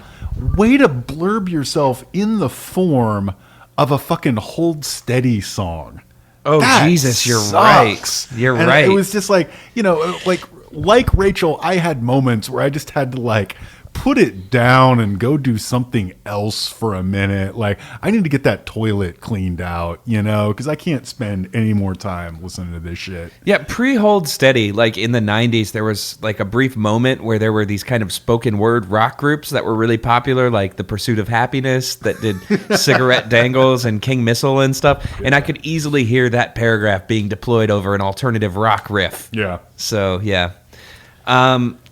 way to blurb yourself in the form of a fucking Hold Steady song.
Oh,
that
Jesus, you're
sucks.
right. You're
and
right.
It was just like, you know, like Rachel, I had moments where I just had to like put it down and go do something else for a minute. Like, I need to get that toilet cleaned out, because I can't spend any more time listening to this shit.
Yeah, pre-Hold Steady, like in the 90s, there was like a brief moment where there were these kind of spoken word rock groups that were really popular, like The Pursuit of Happiness, that did Cigarette Dangles and King Missile and stuff. Yeah. And I could easily hear that paragraph being deployed over an alternative rock riff.
Yeah.
So, yeah.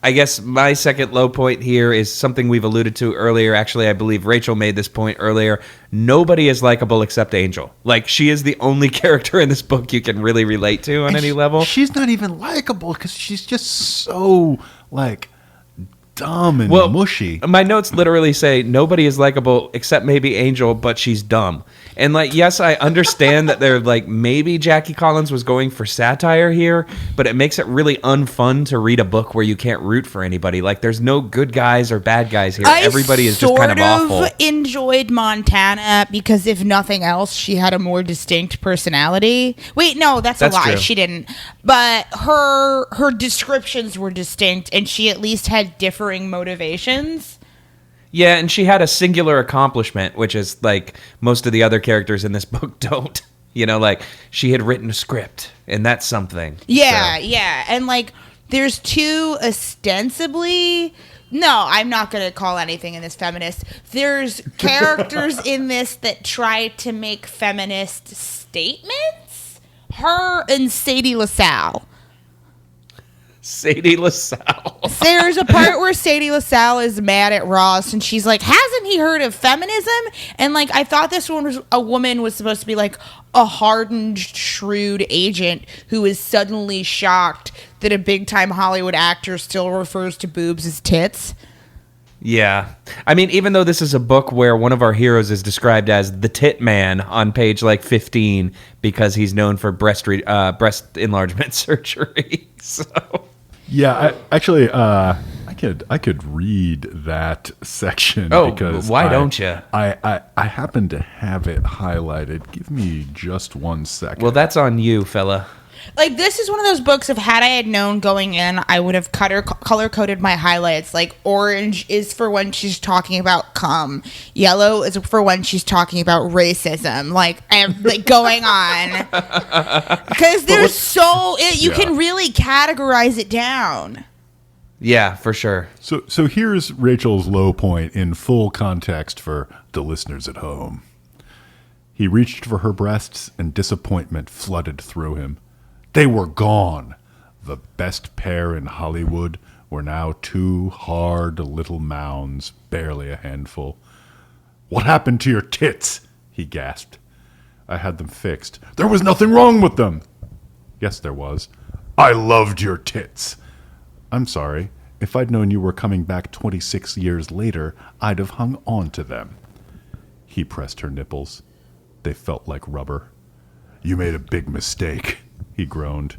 I guess my second low point here is something we've alluded to earlier. Actually, I believe Rachel made this point earlier. Nobody is likable except Angel. Like, she is the only character in this book you can really relate to on any level.
She's not even likable because she's just so, like, dumb and mushy.
My notes literally say nobody is likable except maybe Angel, but she's dumb. And like, yes, I understand that they're like, maybe Jackie Collins was going for satire here, but it makes it really unfun to read a book where you can't root for anybody. Like, there's no good guys or bad guys here. Everybody is just kind of awful.
I sort of enjoyed Montana because if nothing else, she had a more distinct personality. Wait, no, that's a lie.
True.
She didn't. But her descriptions were distinct, and she at least had differing motivations.
Yeah, and she had a singular accomplishment, which is like most of the other characters in this book don't. Like, she had written a script, and that's something.
Yeah, yeah. And like, there's two ostensibly... No, I'm not going to call anything in this feminist. There's characters in this that try to make feminist statements. Her and Sadie LaSalle.
Sadie LaSalle.
There's a part where Sadie LaSalle is mad at Ross, and she's like, hasn't he heard of feminism? And like, I thought this one was a woman was supposed to be like a hardened, shrewd agent who is suddenly shocked that a big-time Hollywood actor still refers to boobs as tits.
Yeah. I mean, even though this is a book where one of our heroes is described as the tit man on page like 15 because he's known for breast enlargement surgery. So...
Yeah, I could read that section.
Oh,
because
why don't you?
I happen to have it highlighted. Give me just 1 second.
Well, that's on you, fella.
Like, this is one of those books, if had I had known going in, I would have color-coded my highlights. Like, orange is for when she's talking about cum. Yellow is for when she's talking about racism. Like going on. Because there's you can really categorize it down.
Yeah, for sure.
So here's Rachel's low point in full context for the listeners at home. He reached for her breasts, and disappointment flooded through him. They were gone. The best pair in Hollywood were now 2 hard little mounds, barely a handful. What happened to your tits? He gasped. I had them fixed. There was nothing wrong with them. Yes, there was. I loved your tits. I'm sorry. If I'd known you were coming back 26 years later, I'd have hung on to them. He pressed her nipples. They felt like rubber. You made a big mistake, he groaned.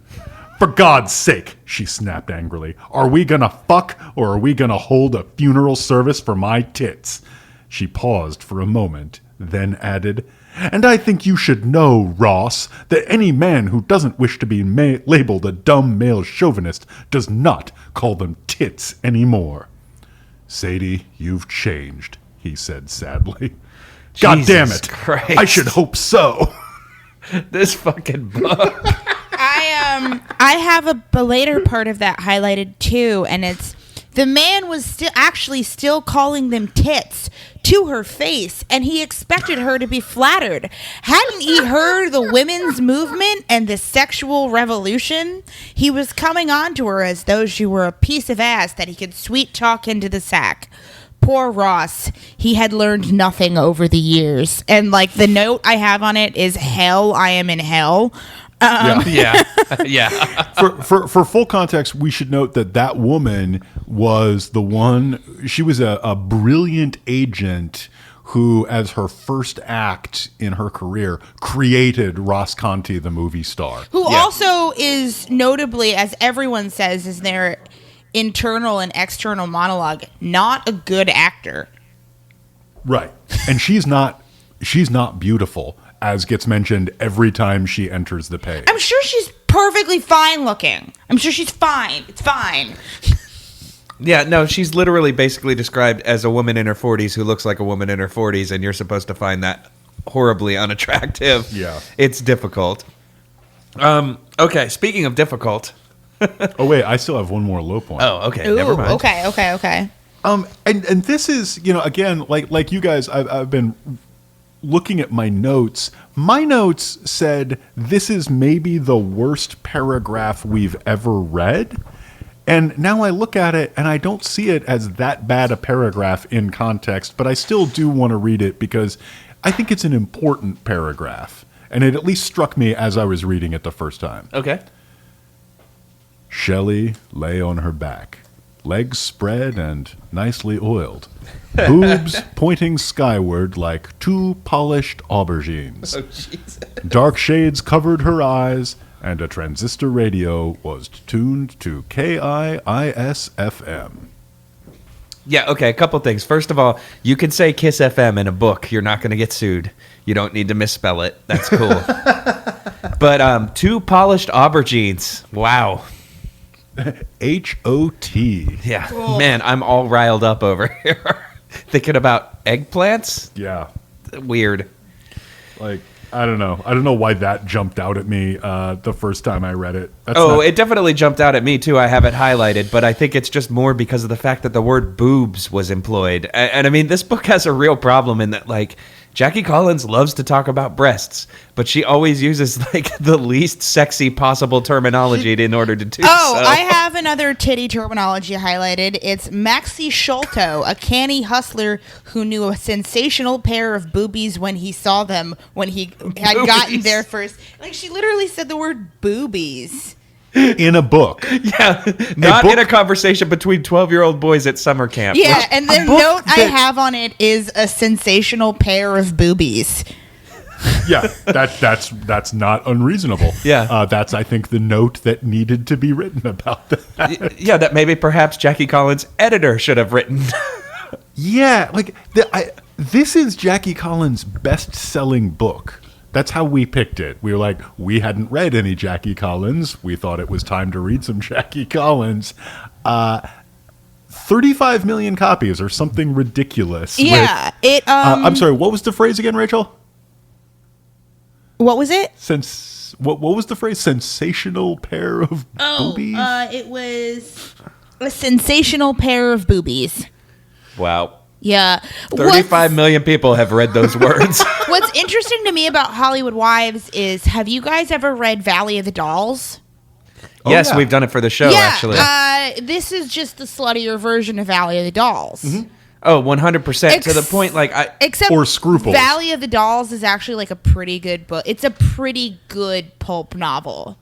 For God's sake, she snapped angrily. Are we gonna fuck, or are we gonna hold a funeral service for my tits? She paused for a moment, then added, and I think you should know, Ross, that any man who doesn't wish to be labeled a dumb male chauvinist does not call them tits anymore. Sadie, you've changed, he said sadly. God damn it.
Christ.
I should hope so.
This fucking book.
I have a later part of that highlighted too, and it's the man was still calling them tits to her face, and he expected her to be flattered. Hadn't he heard the women's movement and the sexual revolution? He was coming on to her as though she were a piece of ass that he could sweet talk into the sack. Poor Ross. He had learned nothing over the years. And like the note I have on it is hell, I am in hell.
Yeah.
For full context, we should note that woman was the one, she was a brilliant agent who, as her first act in her career, created Ross Conti, the movie star.
Who also is notably, as everyone says, is their internal and external monologue, not a good actor.
Right. And she's not beautiful, as gets mentioned every time she enters the page.
I'm sure she's perfectly fine looking. I'm sure she's fine. It's fine.
Yeah, no, she's literally basically described as a woman in her 40s who looks like a woman in her 40s, and you're supposed to find that horribly unattractive.
Yeah.
It's difficult. Okay, speaking of difficult.
Oh, wait, I still have one more low point.
Oh, okay,
Ooh,
never mind.
Okay.
And this is, again, like you guys, I've been looking at my notes. My notes said this is maybe the worst paragraph we've ever read. And now I look at it and I don't see it as that bad a paragraph in context, but I still do want to read it because I think it's an important paragraph. And it at least struck me as I was reading it the first time.
Okay.
Shelley lay on her back, legs spread and nicely oiled, boobs pointing skyward like two polished aubergines.
Oh, Jesus.
Dark shades covered her eyes, and a transistor radio was tuned to KIIS-FM.
Yeah, okay, a couple things. First of all, you can say Kiss FM in a book. You're not going to get sued. You don't need to misspell it. That's cool. But two polished aubergines. Wow.
H-O-T.
Yeah. Cool. Man, I'm all riled up over here. Thinking about eggplants?
Yeah.
Weird.
Like, I don't know. I don't know why that jumped out at me the first time I read it.
It definitely jumped out at me, too. I have it highlighted, but I think it's just more because of the fact that the word boobs was employed. And I mean, this book has a real problem in that, like, Jackie Collins loves to talk about breasts, but she always uses, like, the least sexy possible terminology in order to do so.
I have another titty terminology highlighted. It's Maxi Sholto, a canny hustler who knew a sensational pair of boobies when he saw them when he had gotten there first. Like, she literally said the word boobies.
In a book.
Yeah, not in a conversation between 12-year-old boys at summer camp.
Yeah, and the note I have on it is a sensational pair of boobies.
Yeah, that's not unreasonable.
Yeah.
That's, I think, the note that needed to be written about that.
Yeah, that maybe perhaps Jackie Collins' editor should have written.
Yeah, like, this is Jackie Collins' best-selling book. That's how we picked it. We were like, we hadn't read any Jackie Collins. We thought it was time to read some Jackie Collins. 35 million copies or something ridiculous.
Yeah.
I'm sorry, what was the phrase again, Rachel?
What was it?
What was the phrase? Sensational pair of boobies?
It was a sensational pair of boobies.
Wow.
Yeah.
35 million people have read those words.
What's interesting to me about Hollywood Wives is, have you guys ever read Valley of the Dolls?
Yes,
yeah.
We've done it for the show, actually.
This is just the sluttier version of Valley of the Dolls.
Mm-hmm.
Oh, 100%. To the point, like,
except
or Scruples.
Valley of the Dolls is actually like a pretty good book. It's a pretty good pulp novel.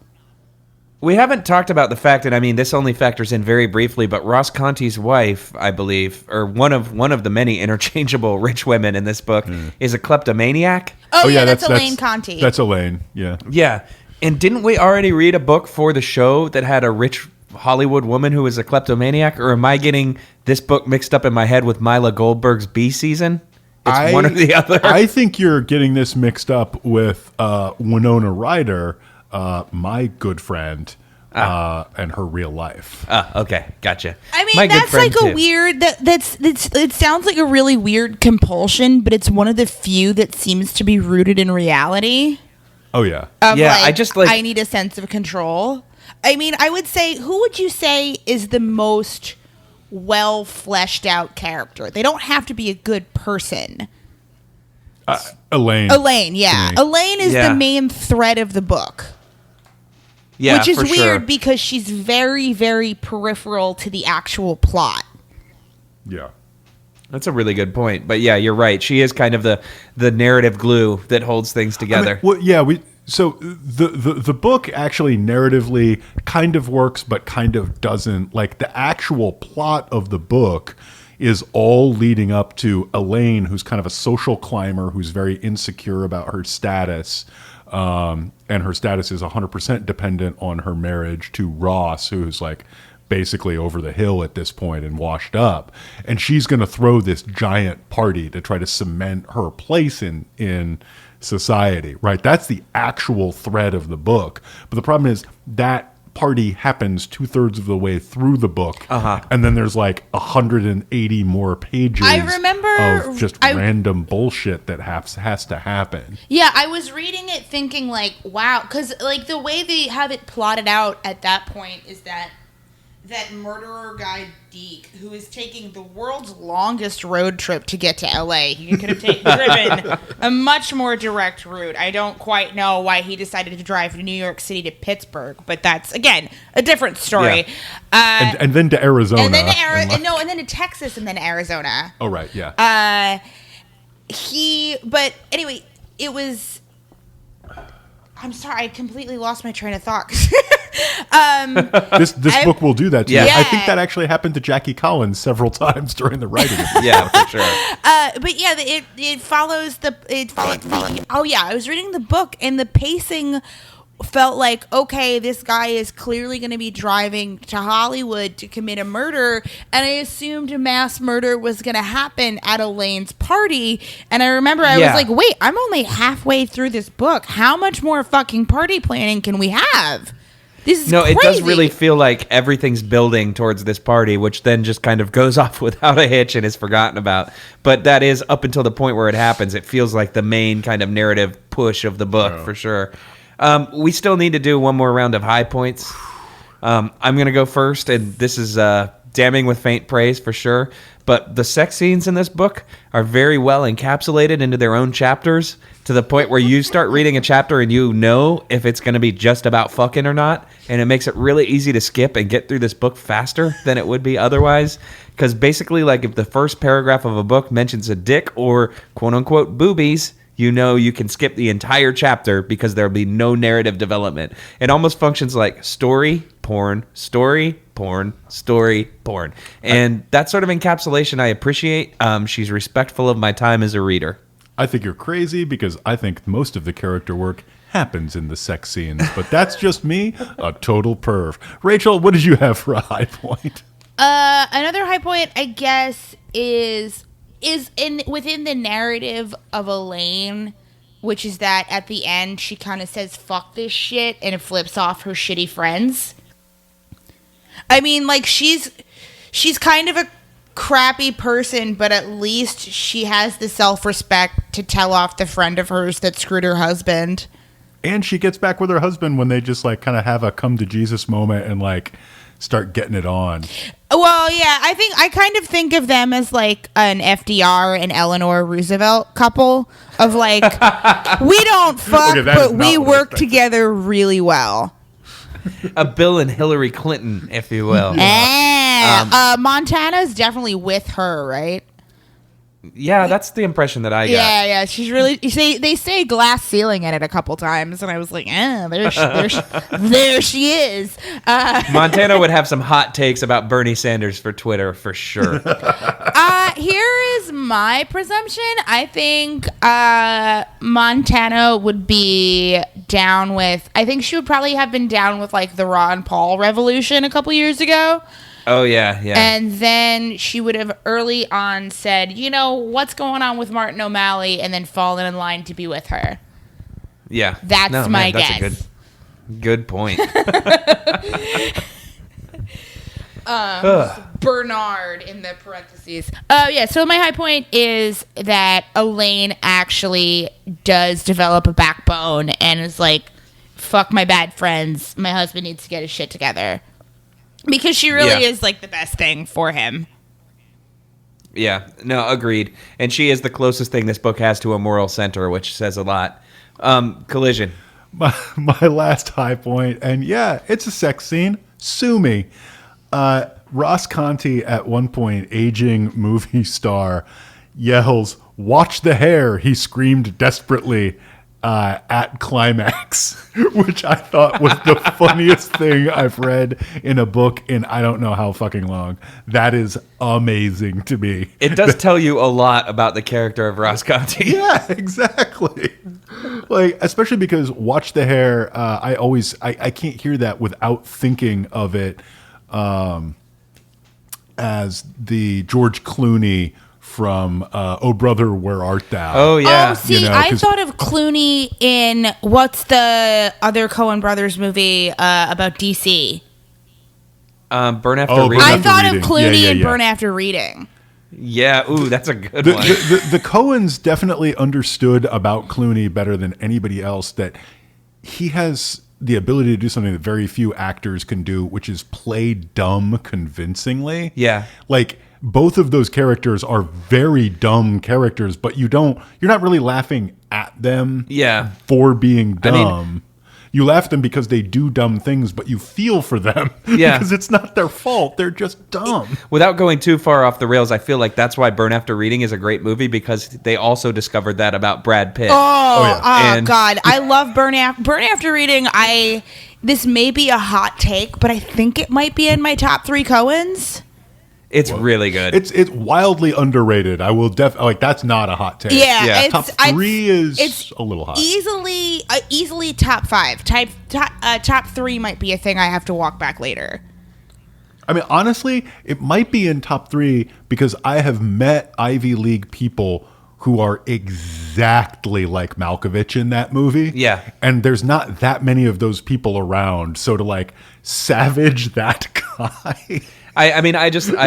We haven't talked about the fact that, I mean, this only factors in very briefly, but Ross Conti's wife, I believe, or one of the many interchangeable rich women in this book, is a kleptomaniac.
Oh yeah, that's Elaine Conti.
That's Elaine, yeah.
Yeah. And didn't we already read a book for the show that had a rich Hollywood woman who was a kleptomaniac? Or am I getting this book mixed up in my head with Mila Goldberg's B season? It's one or the other.
I think you're getting this mixed up with Winona Ryder, my good friend, and her real life.
Okay, gotcha.
I mean, that's like a weird. It sounds like a really weird compulsion, but it's one of the few that seems to be rooted in reality.
Oh yeah.
I need a sense of control. I mean, I would say, who would you say is the most well fleshed out character? They don't have to be a good person.
Elaine.
Elaine, yeah. Elaine is the main thread of the book.
Yeah,
which is
for
weird
sure.
because she's very, very peripheral to the actual plot.
Yeah.
That's a really good point. But yeah, you're right. She is kind of the narrative glue that holds things together.
So the book actually narratively kind of works, but kind of doesn't. Like, the actual plot of the book is all leading up to Elaine, who's kind of a social climber, who's very insecure about her status. And her status is 100% dependent on her marriage to Ross, who's like basically over the hill at this point and washed up. And she's going to throw this giant party to try to cement her place in society, right? That's the actual thread of the book. But the problem is that party happens 2/3 of the way through the book, and then there's like 180 more pages.
I remember
of just random bullshit that has to happen.
Yeah, I was reading it thinking like, wow, because like the way they have it plotted out at that point is that murderer guy Deke, who is taking the world's longest road trip to get to LA. He could have driven a much more direct route. I don't quite know why he decided to drive from New York City to Pittsburgh, but that's, again, a different story.
Yeah. And then to Arizona.
And then to Texas, and then to Arizona.
Oh, right, yeah.
But anyway, it was... I'm sorry, I completely lost my train of thought.
This book will do that to you.
Yeah.
I think that actually happened to Jackie Collins several times during the writing of it.
Yeah, for sure.
But yeah, it follows oh yeah, I was reading the book and the pacing felt like, okay, this guy is clearly going to be driving to Hollywood to commit a murder, and I assumed mass murder was going to happen at Elaine's party, and I remember I was like, wait, I'm only halfway through this book. How much more fucking party planning can we have? This is crazy.
It does really feel like everything's building towards this party, which then just kind of goes off without a hitch and is forgotten about. But that is up until the point where it happens. It feels like the main kind of narrative push of the book, for sure. We still need to do one more round of high points. I'm going to go first, and this is damning with faint praise for sure. But the sex scenes in this book are very well encapsulated into their own chapters, to the point where you start reading a chapter and you know if it's going to be just about fucking or not. And it makes it really easy to skip and get through this book faster than it would be otherwise. Because basically, like, if the first paragraph of a book mentions a dick or quote-unquote boobies, you know you can skip the entire chapter because there'll be no narrative development. It almost functions like story, porn, story, porn, story, porn. And that sort of encapsulation I appreciate. She's respectful of my time as a reader.
I think you're crazy because I think most of the character work happens in the sex scenes. But that's just me, a total perv. Rachel, what did you have for a high point?
Another high point, I guess, is within the narrative of Elaine, which is that at the end she kind of says fuck this shit and it flips off her shitty friends. I mean, like, she's kind of a crappy person, but at least she has the self-respect to tell off the friend of hers that screwed her husband.
And she gets back with her husband when they just like kind of have a come to Jesus moment and like start getting it on.
Well, yeah, I kind of think of them as like an FDR and Eleanor Roosevelt couple of like, we don't fuck,
Okay,
but we work together really well.
A Bill and Hillary Clinton, if you will.
Montana's definitely with her, right?
Yeah, that's the impression that I got.
Yeah, she's really. They say glass ceiling in it a couple times, and I was like, there she is.
Montana would have some hot takes about Bernie Sanders for Twitter, for sure.
Here is my presumption. I think Montana would be down with. I think she would probably have been down with like the Ron Paul revolution a couple years ago.
Oh, yeah.
And then she would have early on said, you know, what's going on with Martin O'Malley, and then fallen in line to be with her.
Yeah.
That's my guess.
That's a good point.
Bernard in the parentheses. Yeah, so my high point is that Elaine actually does develop a backbone and is like, fuck my bad friends. My husband needs to get his shit together. Because she really is like the best thing for him.
Yeah, no, agreed. And she is the closest thing this book has to a moral center, which says a lot. Collision.
My last high point, and yeah, it's a sex scene. Sue me. Ross Conti, at one point, aging movie star, yells, "Watch the hair," he screamed desperately at climax, which I thought was the funniest thing I've read in a book in I don't know how fucking long. That is amazing to me.
It does tell you a lot about the character of Ross Conti.
Yeah, exactly. Like, especially because watch the hair, I can't hear that without thinking of it as the George Clooney from Oh Brother, Where Art Thou?
Oh yeah.
Oh, see,
You know,
I
'cause-
thought of Clooney in what's the other Coen Brothers movie about DC?
Burn After
Oh, Burn
Reading.
I
After
thought
Reading.
of Clooney
Yeah,
in
yeah.
Burn After Reading.
Yeah, ooh, that's a good
The,
one.
the Coens definitely understood about Clooney better than anybody else that he has the ability to do something that very few actors can do, which is play dumb convincingly.
Yeah.
Like both of those characters are very dumb characters, but you're not really laughing at them
Yeah.
for being dumb.
mean-
you laugh at them because they do dumb things, but you feel for them
Yeah.
because it's not their fault. They're just dumb.
Without going too far off the rails, I feel like that's why Burn After Reading is a great movie, because they also discovered that about Brad Pitt.
Oh,
And-
God. I love Burn After Reading. This may be a hot take, but I think it might be in my top 3 Coens.
It's really good.
It's wildly underrated. I will like that's not a hot take.
Yeah,
Yeah.
it's
Top 3 is a little hot.
Easily top 5. Top 3 might be a thing I have to walk back later.
I mean, honestly, it might be in top 3 because I have met Ivy League people who are exactly like Malkovich in that movie.
Yeah.
And there's not that many of those people around. So to like savage that guy.
I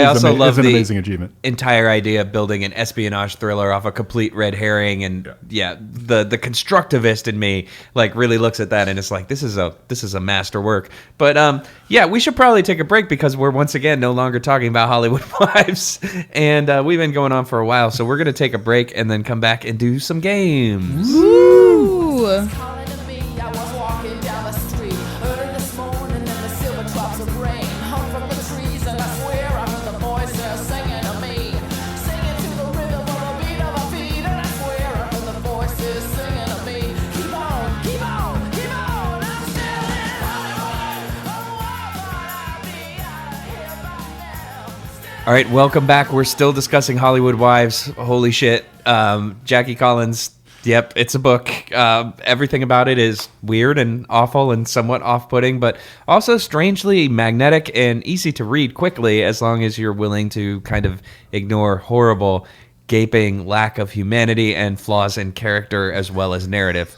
also love
it's an
the
amazing achievement.
entire idea of building an espionage thriller off a complete red herring, and the constructivist in me like really looks at that and it's like this is a masterwork. But we should probably take a break because we're once again no longer talking about Hollywood Wives, and we've been going on for a while, so we're gonna take a break and then come back and do some games.
Ooh.
Calling to me, I was walking down the street. Early this morning in the silver drops of rain hung from the trees, and I swear I heard the voices singing to me. Singing to the rhythm of a beat of a feet, and I swear I heard the voices singing to me. Keep on, keep on, keep on, I'm still in Hollywood. Oh, I thought I'd be out of here by now.
All right, welcome back. We're still discussing Hollywood Wives. Holy shit. Jackie Collins, yep, it's a book. Everything about it is weird and awful and somewhat off-putting, but also strangely magnetic and easy to read quickly as long as you're willing to kind of ignore horrible, gaping lack of humanity and flaws in character as well as narrative.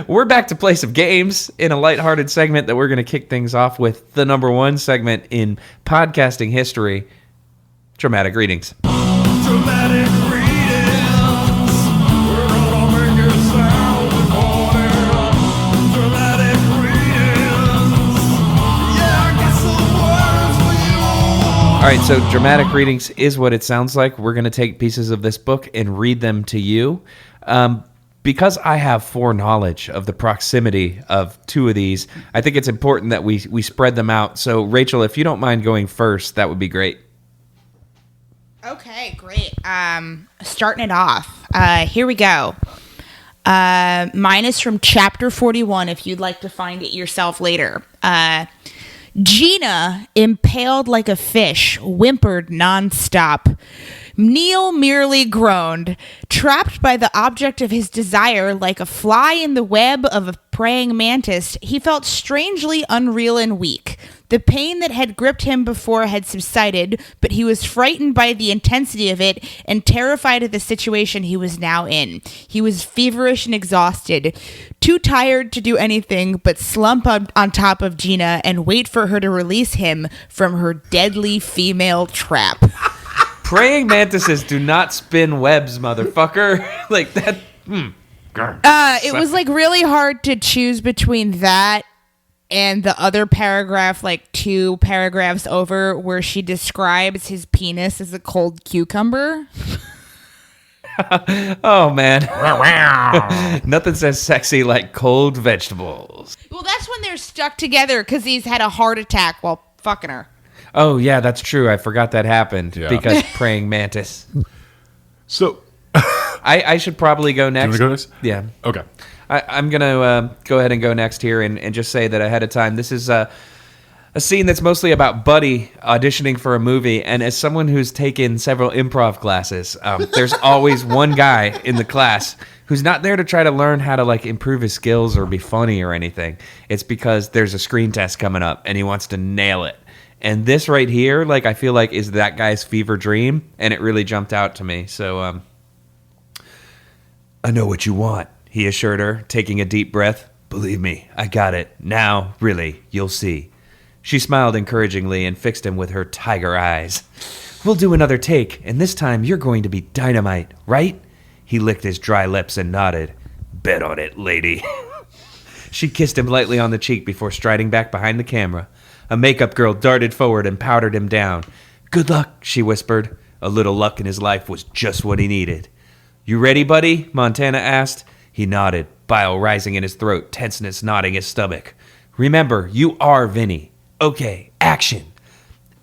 We're back to Place of Games in a lighthearted segment that we're going to kick things off with the number 1 segment in podcasting history, Dramatic Readings.
Dramatic readings. We're gonna make it sound recorded. Dramatic readings. Yeah, I got some words for you.
All right, so Dramatic Readings is what it sounds like. We're going to take pieces of this book and read them to you. Because I have foreknowledge of the proximity of 2 of these, I think it's important that we spread them out. So, Rachel, if you don't mind going first, that would be great.
Okay, great. Starting it off. Here we go. Mine is from chapter 41, if you'd like to find it yourself later. Gina, impaled like a fish, whimpered nonstop. Neil merely groaned, trapped by the object of his desire like a fly in the web of a praying mantis. He felt strangely unreal and weak. The pain that had gripped him before had subsided, but he was frightened by the intensity of it and terrified of the situation he was now in. He was feverish and exhausted, too tired to do anything but slump on top of Gina and wait for her to release him from her deadly female trap.
Praying mantises do not spin webs, motherfucker. Like that.
It was like really hard to choose between that and the other paragraph, like 2 paragraphs over, where she describes his penis as a cold cucumber.
Oh, man. Nothing says sexy like cold vegetables.
Well, that's when they're stuck together because he's had a heart attack while fucking her.
Oh, yeah, that's true. I forgot that happened
Yeah.
because praying mantis.
So
I should probably go next.
wanna go next?
Yeah.
okay.
I'm going to go ahead and go next here and just say that ahead of time, this is a scene that's mostly about Buddy auditioning for a movie. And as someone who's taken several improv classes, there's always one guy in the class who's not there to try to learn how to like improve his skills or be funny or anything. It's because there's a screen test coming up and he wants to nail it. And this right here, like, I feel like is that guy's fever dream, and it really jumped out to me. So, I know what you want, he assured her, taking a deep breath. Believe me, I got it. Now, really, you'll see. She smiled encouragingly and fixed him with her tiger eyes. We'll do another take, and this time you're going to be dynamite, right? He licked his dry lips and nodded. Bet on it, lady. She kissed him lightly on the cheek before striding back behind the camera. A makeup girl darted forward and powdered him down. Good luck, she whispered. A little luck in his life was just what he needed. You ready, buddy? Montana asked. He nodded, bile rising in his throat, tenseness knotting his stomach. Remember, you are Vinny. Okay, action.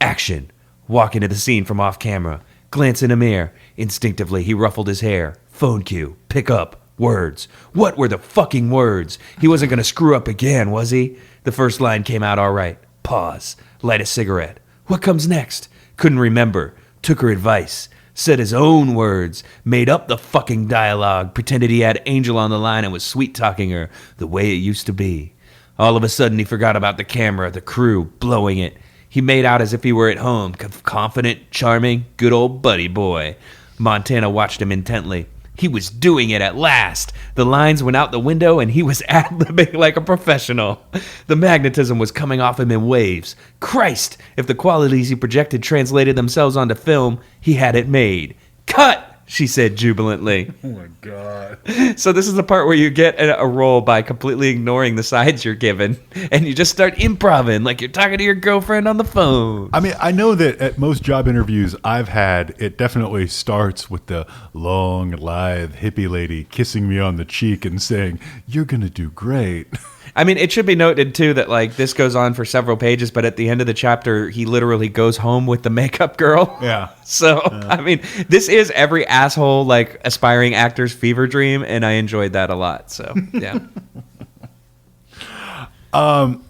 Action. Walk into the scene from off camera. Glance in a mirror. Instinctively, he ruffled his hair. Phone cue. Pick up. Words. What were the fucking words? He wasn't going to screw up again, was he? The first line came out all right. Pause. Light a cigarette. What comes next? Couldn't remember. Took her advice. Said his own words. Made up the fucking dialogue. Pretended he had Angel on the line and was sweet-talking her the way it used to be. All of a sudden, he forgot about the camera, the crew, blowing it. He made out as if he were at home. Confident, charming, good old buddy boy. Montana watched him intently. He was doing it at last. The lines went out the window and he was ad-libbing like a professional. The magnetism was coming off him in waves. Christ! If the qualities he projected translated themselves onto film, he had it made. Cut! She said jubilantly.
Oh my God.
So this is the part where you get a role by completely ignoring the sides you're given, and you just start improvising like you're talking to your girlfriend on the phone.
I mean, I know that at most job interviews I've had, it definitely starts with the long, lithe hippie lady kissing me on the cheek and saying, "You're going to do great."
I mean, it should be noted, too, that, like, this goes on for several pages, but at the end of the chapter, he literally goes home with the makeup girl.
Yeah.
So, I mean, this is every asshole, like, aspiring actor's fever dream, and I enjoyed that a lot. So, yeah.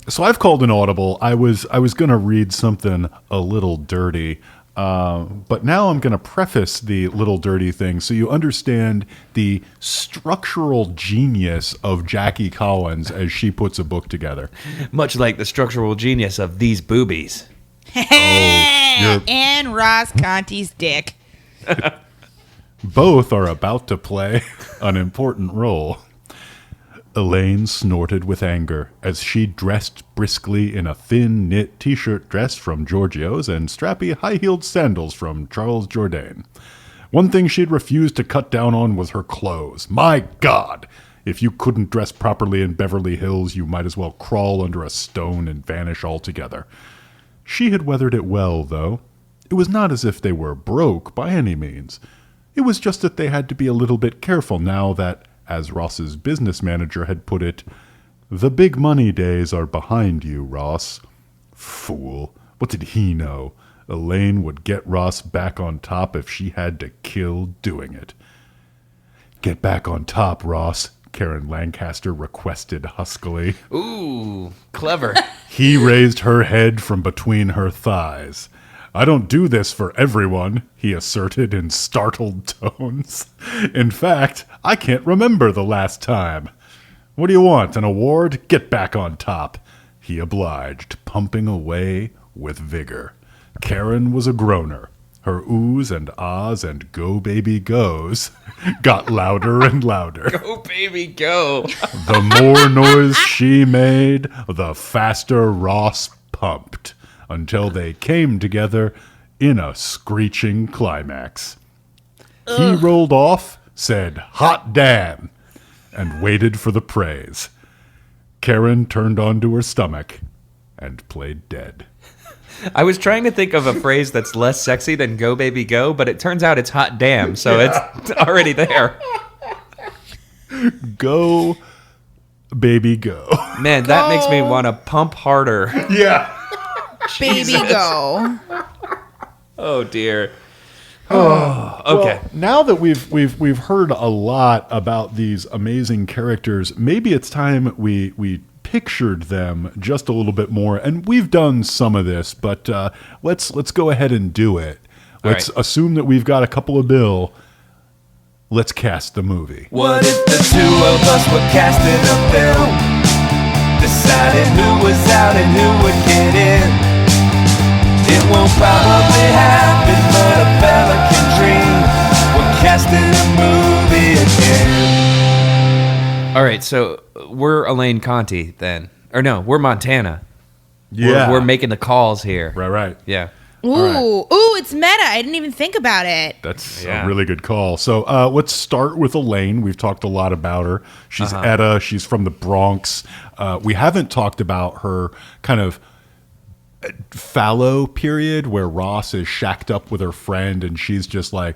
So I've called an audible. I was going to read something a little dirty, but now I'm going to preface the little dirty thing so you understand the structural genius of Jackie Collins as she puts a book together.
Much like the structural genius of these boobies.
And Ross Conti's dick.
Both are about to play an important role. Elaine snorted with anger as she dressed briskly in a thin knit t-shirt dress from Giorgio's and strappy high-heeled sandals from Charles Jourdain. One thing she'd refused to cut down on was her clothes. My God! If you couldn't dress properly in Beverly Hills, you might as well crawl under a stone and vanish altogether. She had weathered it well, though. It was not as if they were broke by any means. It was just that they had to be a little bit careful now that, as Ross's business manager had put it, "The big money days are behind you, Ross." Fool. What did he know? Elaine would get Ross back on top if she had to kill doing it. "Get back on top, Ross," Karen Lancaster requested huskily.
Ooh, clever.
He raised her head from between her thighs. "I don't do this for everyone," he asserted in startled tones. "In fact, I can't remember the last time." "What do you want, an award? Get back on top," he obliged, pumping away with vigor. Karen was a groaner. Her oohs and ahs and go baby goes got louder and louder.
Go, baby, go.
The more noise she made, the faster Ross pumped, until they came together in a screeching climax. He rolled off, said, "Hot damn," and waited for the praise. Karen turned onto her stomach and played dead.
I was trying to think of a phrase that's less sexy than go, baby, go, but it turns out it's hot damn, so it's already there.
Go, baby, go.
Man, that makes me want to pump harder.
Yeah.
Baby go.
Oh, dear. Oh, okay.
Well, now that we've heard a lot about these amazing characters, maybe it's time we pictured them just a little bit more, and we've done some of this, but let's go ahead and do it. Let's assume that we've got a couple of bill. Let's cast the movie.
What if the two of us were casting a film, deciding who was out and who would get in? It won't probably happen, but a fella can dream. We're casting a movie again.
All right, so we're Elaine Conti then. Or no, we're Montana.
Yeah.
We're making the calls here.
Right.
Yeah.
Ooh, ooh, it's meta. I didn't even think about it.
That's
Yeah.
a really good call. So let's start with Elaine. We've talked a lot about her. She's Etta. She's from the Bronx. We haven't talked about her kind of fallow period where Ross is shacked up with her friend and she's just like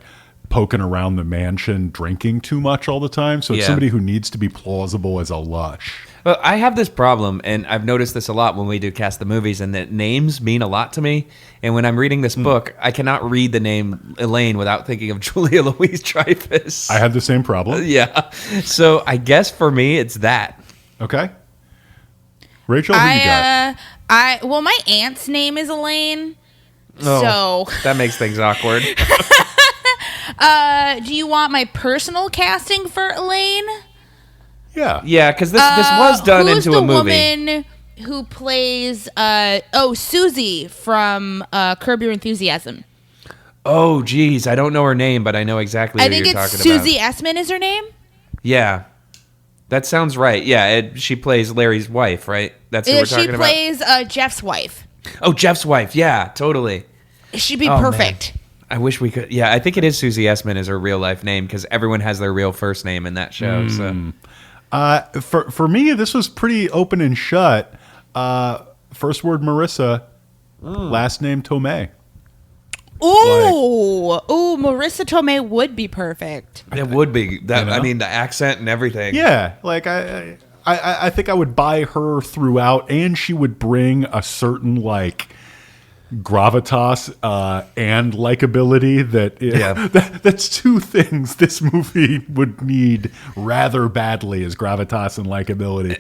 poking around the mansion drinking too much all the time. So it's
Yeah.
somebody who needs to be plausible as a lush.
Well, I have this problem, and I've noticed this a lot when we do cast the movies, and that names mean a lot to me. And when I'm reading this book, I cannot read the name Elaine without thinking of Julia Louis-Dreyfus.
I had the same problem.
Yeah. So I guess for me, it's that.
Okay. Rachel, who you got?
Well, my aunt's name is Elaine.
Oh,
So,
that makes things awkward.
do you want my personal casting for Elaine?
Yeah.
Yeah, because this was done
Who's
into a
the
movie.
woman who plays Susie from Curb Your Enthusiasm?
Oh, geez. I don't know her name, but I know exactly
I
who
think
you're
it's
talking
Susie
about.
Essman is her name.
Yeah. That sounds right. Yeah, she plays Larry's wife, right? That's who we're talking
She
about.
plays Jeff's wife.
Oh, Jeff's wife. Yeah, totally.
She'd be
Oh,
perfect.
man. I wish we could. Yeah, I think it is Susie Essman is her real life name because everyone has their real first name in that show. So.
For me, this was pretty open and shut. First word Marissa, last name Tomei.
Ooh, Marissa Tomei would be perfect.
It would be that.
You know?
I mean, the accent and everything.
Yeah, like I think I would buy her throughout, and she would bring a certain like gravitas and likability that
Yeah.
that's two things this movie would need rather badly is gravitas and likability.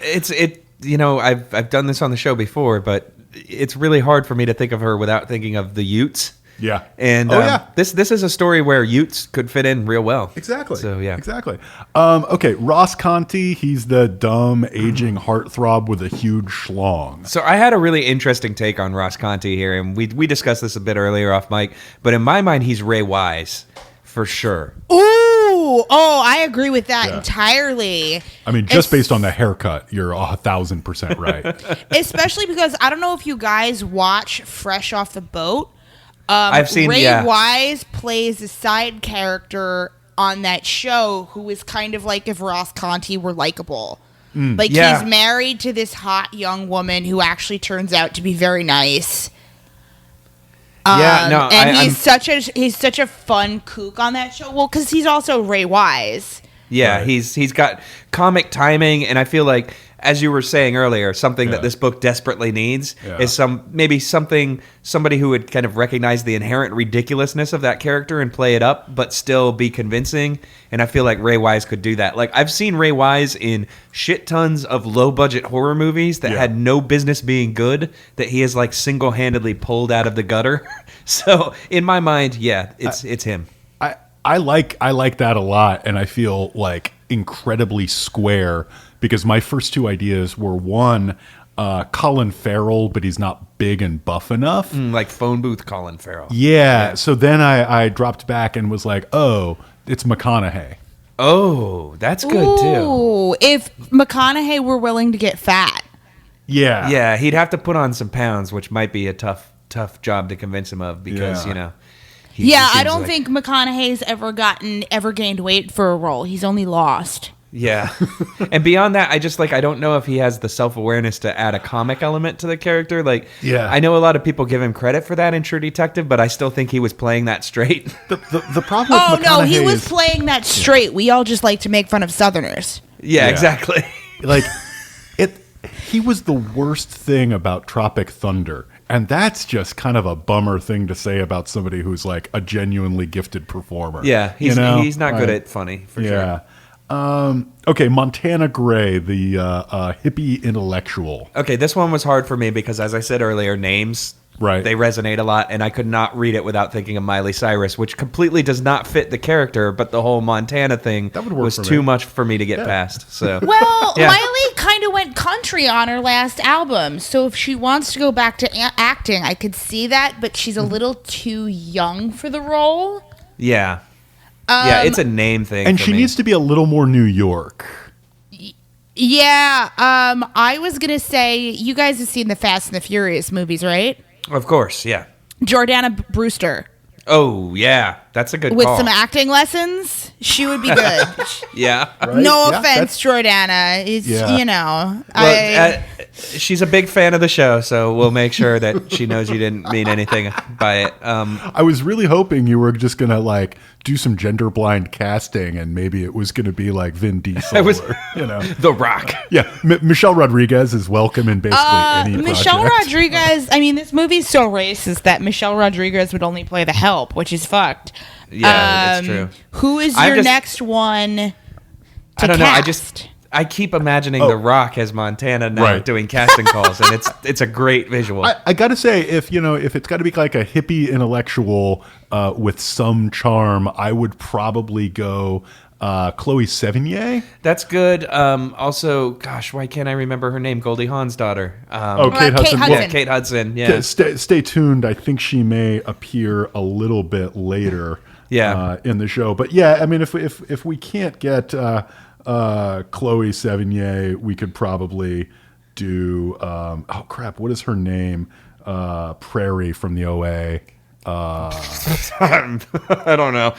I've done this on the show before, but it's really hard for me to think of her without thinking of the Utes.
Yeah.
And this is a story where Utes could fit in real well.
Exactly.
So yeah.
Exactly. Okay, Ross Conti, he's the dumb, aging heartthrob with a huge schlong.
So I had a really interesting take on Ross Conti here, and we discussed this a bit earlier off mic, but in my mind, he's Ray Wise, for sure.
Ooh, I agree with that
Yeah.
entirely.
I mean, just based on the haircut, you're 1,000% right.
Especially because I don't know if you guys watch Fresh Off the Boat.
I've seen
Ray
yeah.
Wise plays a side character on that show who is kind of like if Ross Conti were likable. Like
Yeah.
he's married to this hot young woman who actually turns out to be very nice.
Yeah, no,
and
I'm
he's such a fun kook on that show. Well, because he's also Ray Wise.
Yeah,
Right.
he's got comic timing, and I feel like, as you were saying earlier, something
Yeah.
that this book desperately needs
Yeah.
is somebody who would kind of recognize the inherent ridiculousness of that character and play it up, but still be convincing. And I feel like Ray Wise could do that. Like I've seen Ray Wise in shit tons of low budget horror movies that
Yeah.
had no business being good, that he has like single handedly pulled out of the gutter. So in my mind, yeah, it's him.
I like that a lot, and I feel like incredibly square because my first two ideas were one, Colin Farrell, but he's not big and buff enough.
Like phone booth Colin Farrell.
Yeah. So then I dropped back and was like, oh, it's McConaughey.
Oh, that's good too.
Ooh, if McConaughey were willing to get fat.
Yeah.
Yeah, he'd have to put on some pounds, which might be a tough job to convince him of because,
Yeah.
he
I
seems
don't
like-
think McConaughey's ever gained weight for a role. He's only lost.
Yeah. And beyond that, I don't know if he has the self-awareness to add a comic element to the character. Like,
Yeah.
I know a lot of people give him credit for that in True Detective, but I still think he was playing that straight.
The problem with
Oh no, he
McConaughey
was
is,
playing that straight. We all just like to make fun of Southerners.
Yeah,
Yeah.
exactly.
like he was the worst thing about Tropic Thunder. And that's just kind of a bummer thing to say about somebody who's like a genuinely gifted performer.
Yeah, he's not good
Like,
at funny, for
yeah.
sure.
Okay, Montana Gray, the hippie intellectual.
Okay, this one was hard for me because, as I said earlier, names
Right.
They resonate a lot, and I could not read it without thinking of Miley Cyrus, which completely does not fit the character, but the whole Montana thing
That would work
was
for
too
me.
much for me to get past. So
Well,
Yeah.
Miley kind of went country on her last album, so if she wants to go back to acting, I could see that, but she's a little too young for the role.
yeah. It's a name thing.
And
for
she
me.
needs to be a little more New York.
Yeah, I was gonna say, you guys have seen the Fast and the Furious movies, right?
Of course, yeah.
Jordana Brewster.
Oh, yeah. That's a good
With
call.
some acting lessons, she would be good.
Yeah.
Right?
No
Yeah,
offense,
that's-
Jordana. It's,
Yeah.
you know,
Well, she's a big fan of the show, so we'll make sure that she knows you didn't mean anything by it.
I was really hoping you were just gonna like do some gender blind casting, and maybe it was gonna be like Vin Diesel.
I was-
or, you know,
The Rock.
yeah. Michelle Rodriguez is welcome in basically any
Michelle
project.
Rodriguez. I mean, this movie's so racist that Michelle Rodriguez would only play the help, which is fucked.
Yeah, it's true.
Who is
I'm
your
just-
next one? To
I don't know.
cast?
I keep imagining The Rock as Montana now
Right.
doing casting calls, and it's a great visual.
I gotta say, if it's got to be like a hippie intellectual with some charm, I would probably go Chloe Sevigny.
That's good. Also, gosh, why can't I remember her name? Goldie Hawn's daughter.
Kate Hudson.
Hudson.
Yeah, Kate Hudson. Yeah.
Stay tuned. I think she may appear a little bit later.
Yeah.
In the show, but yeah, I mean, if we can't get Chloe Sevigny, we could probably do oh crap, what is her name? Prairie from the OA.
I don't know.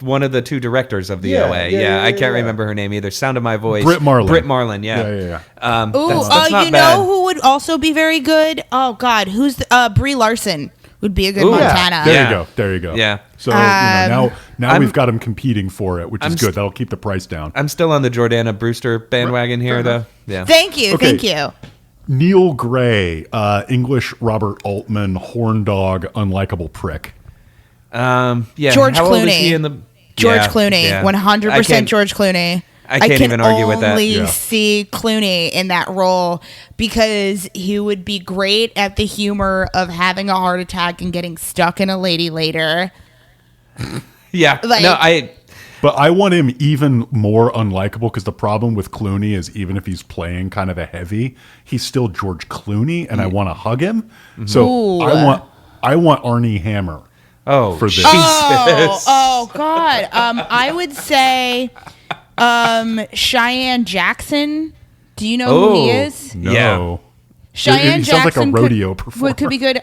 One of the two directors of the
Yeah,
OA.
yeah,
I can't remember her name either. Sound of My Voice.
Britt Marlin.
Britt Marlin. Yeah.
Yeah.
Ooh,
that's not
you
bad.
know who would also be very good? Oh God, who's Brie Larson would be a good
Ooh.
Montana.
There you go.
Yeah.
So now
I'm-
we've got them competing for it, which is
I'm
good. That'll keep the price down.
I'm still on the Jordana Brewster bandwagon here, though. Yeah.
Thank you,
Okay.
thank you.
Neil Gray, English Robert Altman, horn dog, unlikable prick.
Yeah.
George
How old is
Clooney.
he in the
George
Yeah,
Clooney,
yeah.
100% George Clooney.
I can't even argue with that.
I can only
Yeah.
see Clooney in that role because he would be great at the humor of having a heart attack and getting stuck in a lady later.
Yeah.
Like-
But I want him even more unlikable because the problem with Clooney is even if he's playing kind of a heavy, he's still George Clooney, and I want to hug him. So
Ooh.
I want Arnie Hammer.
Oh,
For this.
Jesus.
Oh God. I would say Cheyenne Jackson. Do you know who he is?
No.
Yeah.
Cheyenne
he sounds like a
Jackson
rodeo
could,
performer.
could be good.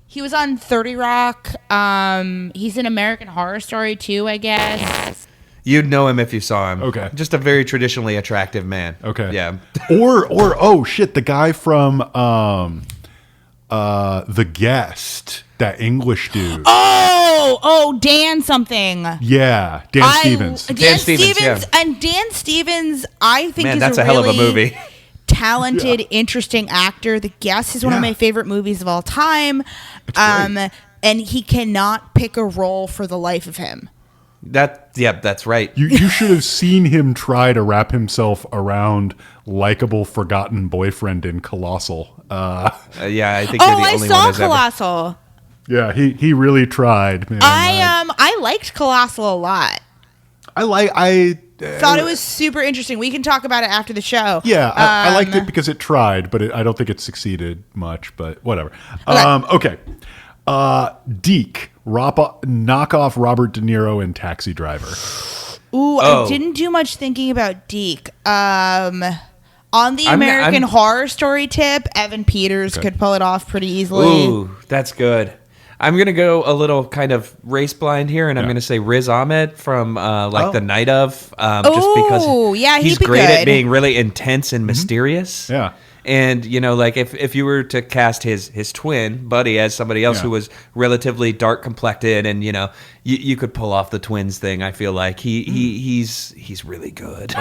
He was on 30 Rock. He's in American Horror Story too, I guess.
You'd know him if you saw him.
Okay.
Just a very traditionally attractive man.
Okay.
Yeah.
Or oh shit, the guy from The Guest, that English dude.
Oh, Dan something.
Yeah, Dan Stevens.
Dan
Stevens,
Stevens,
yeah.
and Dan Stevens, I think
Man,
is
that's
a
a hell of a
really
movie.
talented, interesting actor. The Guest is one of
Yeah.
my favorite movies of all time.
great.
And he cannot pick a role for the life of him.
That's right.
You should have seen him try to wrap himself around likable, forgotten boyfriend in Colossal.
Yeah, I think you're the
I
only
saw
one who's ever.
Colossal.
Yeah, he really tried. Man.
I liked Colossal a lot.
I
Thought it was super interesting. We can talk about it after the show.
Yeah, I liked it because it tried, but I don't think it succeeded much. But whatever. Okay. Deke, knock off Robert De Niro in Taxi Driver.
Ooh,
Oh.
I didn't do much thinking about Deke. On the
I'm-
American Horror Story tip, Evan Peters could pull it off pretty easily.
Ooh, that's good. I'm going to go a little kind of race blind here, and I'm going to say Riz Ahmed from The Night of. Just because
yeah, he'd
he's
be
great
good.
at being really intense and mysterious.
Yeah.
And, like, if you were to cast his twin, Buddy, as somebody else
Yeah.
who was relatively dark complected, and, you could pull off the twins thing, I feel like. He's really good.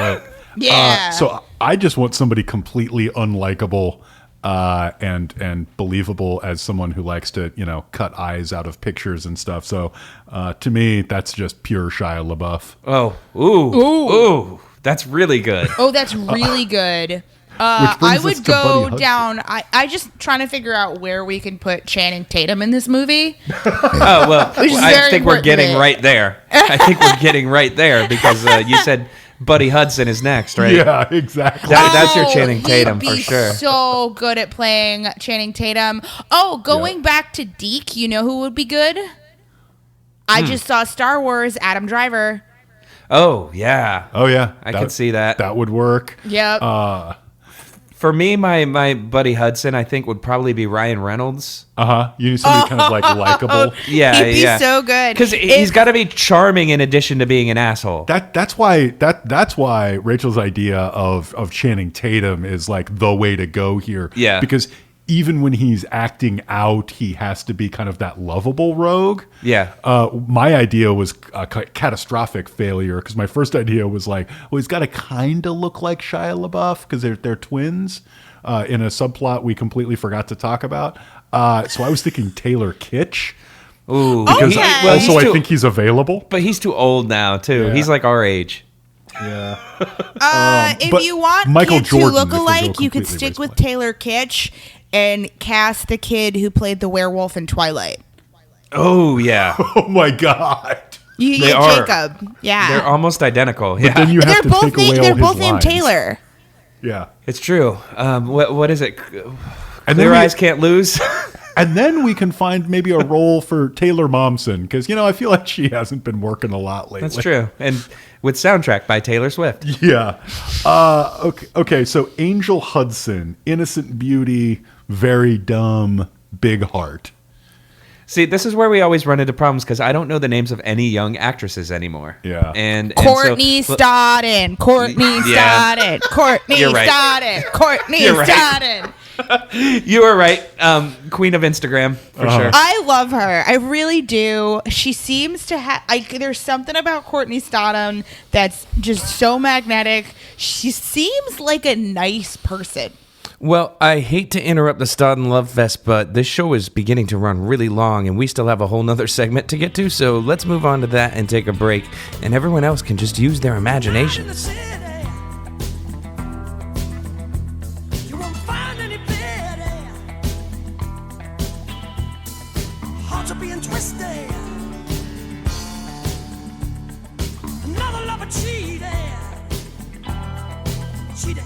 Yeah.
So I just want somebody completely unlikable and believable as someone who likes to, cut eyes out of pictures and stuff. So to me, that's just pure Shia LaBeouf.
Oh, ooh, that's really good.
Oh, that's really good. I
us
would
to Buddy
go
Hudson.
down. I just trying to figure out where we can put Channing Tatum in this movie.
Oh, well,
Which is
I
very
think we're
important
getting
to me.
right there. I think we're getting right there because you said Buddy Hudson is next, right?
Yeah, exactly.
That's your Channing Tatum
he'd
for
be
sure.
So good at playing Channing Tatum. Oh, going back to Deke, you know who would be good? I just saw Star Wars. Adam Driver.
Oh, yeah.
Oh yeah,
I could see that.
That would work.
Yep.
For me, my Buddy Hudson, I think, would probably be Ryan Reynolds.
You need somebody kind of like likable.
Yeah,
He'd be
yeah.
so good.
Because he's got to be charming in addition to being an asshole.
That's why Rachel's idea of Channing Tatum is like the way to go here.
Yeah.
Because even when he's acting out, he has to be kind of that lovable rogue.
Yeah.
My idea was a catastrophic failure because my first idea was like, well, he's got to kind of look like Shia LaBeouf because they're twins in a subplot we completely forgot to talk about. So I was thinking Taylor Kitsch.
Ooh.
Because
Okay.
also
he's
I
too-
think he's available.
But he's too old now, too.
Yeah.
He's like our age.
Yeah.
If
but
you want
Michael
kids
Jordan,
who look
if we go
alike, you could
completely
stick with
race-blind.
Taylor Kitsch and cast the kid who played the werewolf in Twilight.
Oh, yeah.
Oh my God.
You
They
get
are.
Jacob. Yeah.
They're almost identical. Yeah.
Then you have
They're
to
both
take away all
they're
his
both named
lines.
Taylor.
Yeah.
It's true. What is it?
And
Clear
then
eyes can't lose.
And then we can find maybe a role for Taylor Momsen because I feel like she hasn't been working a lot lately.
That's true. And with soundtrack by Taylor Swift.
Yeah. Okay. So Angel Hudson, innocent beauty, very dumb, big heart.
See, this is where we always run into problems because I don't know the names of any young actresses anymore.
Yeah.
And
Courtney
so,
Stodden. Courtney
Yeah.
Stodden. Courtney
You're right.
Stodden. Courtney
You're right.
Stodden.
You were right. Queen of Instagram, for sure.
I love her. I really do. She seems to have there's something about Courtney Stodden that's just so magnetic. She seems like a nice person.
Well, I hate to interrupt the Stodden Love Fest, but this show is beginning to run really long, and we still have a whole nother segment to get to, so let's move on to that and take a break, and everyone else can just use their imaginations.
You won't find any pity. Hearts are being twisted. Another lover cheated. Cheated.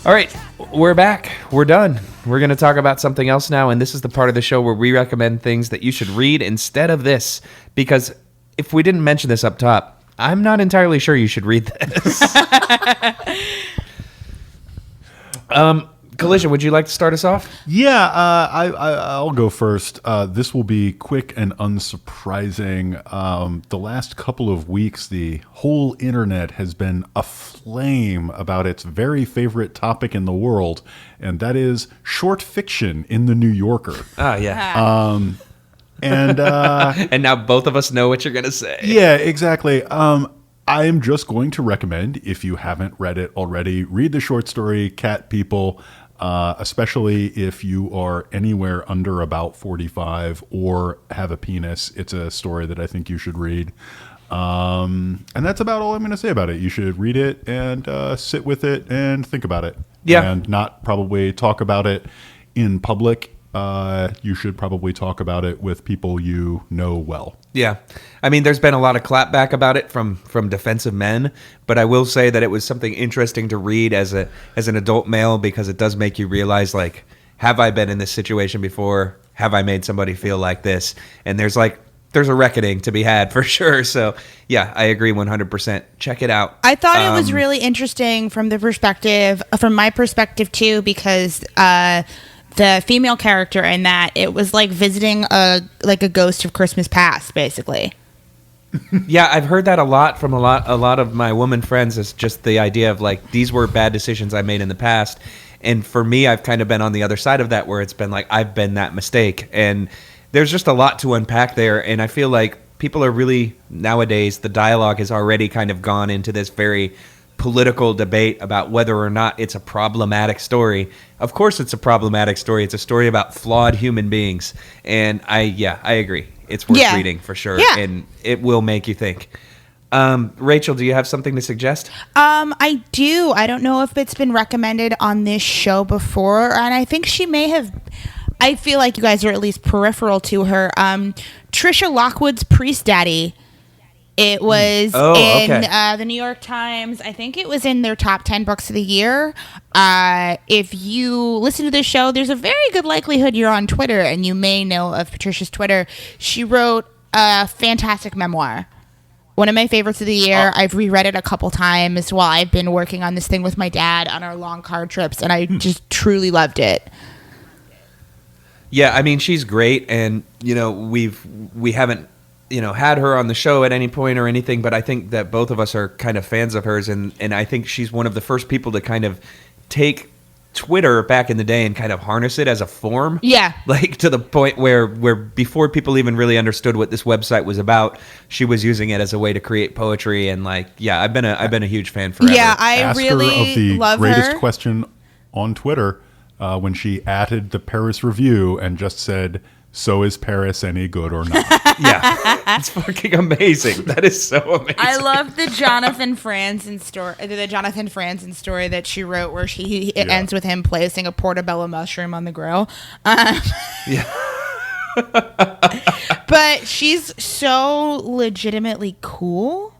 All right, we're back. We're done. We're going to talk about something else now, and this is the part of the show where we recommend things that you should read instead of this, because if we didn't mention this up top, I'm not entirely sure you should read this. Collision, would you like to start us off?
Yeah, I'll go first. This will be quick and unsurprising. The last couple of weeks, the whole internet has been aflame about its very favorite topic in the world, and that is short fiction in the New Yorker.
Oh, yeah.
And
And now both of us know what you're going to say.
yeah, exactly. I am just going to recommend, if you haven't read it already, read the short story Cat People, especially if you are anywhere under about 45 or have a penis. It's a story that I think you should read. And that's about all I'm going to say about it. You should read it and sit with it and think about it.
Yeah.
And not probably talk about it in public. You should probably talk about it with people you know well.
Yeah. I mean, there's been a lot of clapback about it from defensive men, but I will say that it was something interesting to read as an adult male because it does make you realize, like, have I been in this situation before? Have I made somebody feel like this? And there's a reckoning to be had for sure. So, yeah, I agree 100%. Check it out.
I thought it was really interesting from my perspective too, because the female character in that, it was like visiting a ghost of Christmas past, basically.
Yeah, I've heard that a lot from a lot of my woman friends. Is just the idea of like, these were bad decisions I made in the past. And for me, I've kind of been on the other side of that, where it's been like, I've been that mistake. And there's just a lot to unpack there. And I feel like people are really, nowadays, the dialogue has already kind of gone into this very political debate about whether or not it's a problematic story. Of course it's a problematic story. It's a story about flawed human beings. And I agree. It's worth reading for sure.
Yeah.
And it will make you think. Rachel, do you have something to suggest?
I do. I don't know if it's been recommended on this show before, and I think she may have. I feel like you guys are at least peripheral to her. Trisha Lockwood's Priest Daddy. It was in the New York Times. I think it was in their top 10 books of the year. If you listen to this show, there's a very good likelihood you're on Twitter, and you may know of Patricia's Twitter. She wrote a fantastic memoir. One of my favorites of the year. I've reread it a couple times while I've been working on this thing with my dad on our long car trips, and I just truly loved it.
Yeah, I mean, she's great, and, we haven't had her on the show at any point or anything, but I think that both of us are kind of fans of hers, and I think she's one of the first people to kind of take Twitter back in the day and kind of harness it as a form. Yeah. Like to the point where before people even really understood what this website was about, she was using it as a way to create poetry, and I've been a huge fan forever.
Yeah, I
Ask
really
her of the
love
greatest
her.
question on Twitter when she added the Paris review and just said, "So is Paris any good or not?"
Yeah, it's fucking amazing. That is so amazing.
I love the Jonathan Franzen story that she wrote, where it ends with him placing a portobello mushroom on the grill.
Yeah.
But she's so legitimately cool.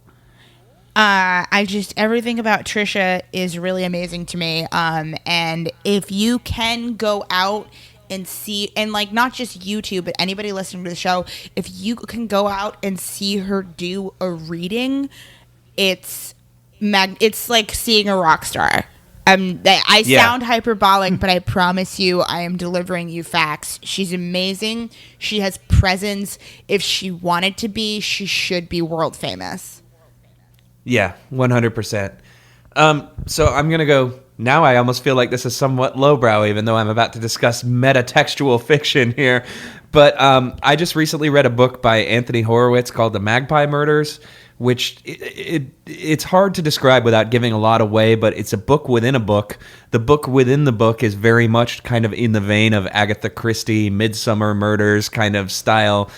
Everything about Trisha is really amazing to me. And if you can go out and see, and not just YouTube, but anybody listening to the show, if you can go out and see her do a reading, it's like seeing a rock star. I sound hyperbolic, but I promise you, I am delivering you facts. She's amazing. She has presence. If she wanted to be, she should be world famous.
Yeah, 100%. So I'm going to go. Now I almost feel like this is somewhat lowbrow, even though I'm about to discuss metatextual fiction here. But I just recently read a book by Anthony Horowitz called The Magpie Murders, which it's hard to describe without giving a lot away, but it's a book within a book. The book within the book is very much kind of in the vein of Agatha Christie, Midsummer Murders kind of style,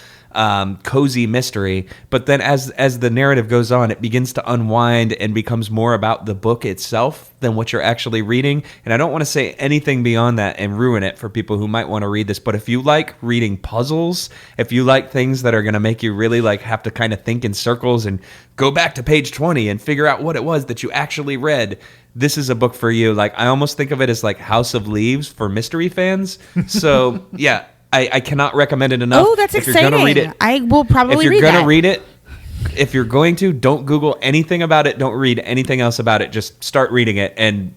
cozy mystery. But then as the narrative goes on, it begins to unwind and becomes more about the book itself than what you're actually reading. And I don't want to say anything beyond that and ruin it for people who might want to read this. But if you like reading puzzles, if you like things that are going to make you really have to kind of think in circles and go back to page 20 and figure out what it was that you actually read, this is a book for you. I almost think of it as House of Leaves for mystery fans. So yeah, I cannot recommend it enough.
Oh, that's exciting. You're gonna read it, I will probably read that. If you're going to read it, if you're going to, don't Google anything about it. Don't read anything else about it. Just start reading it, and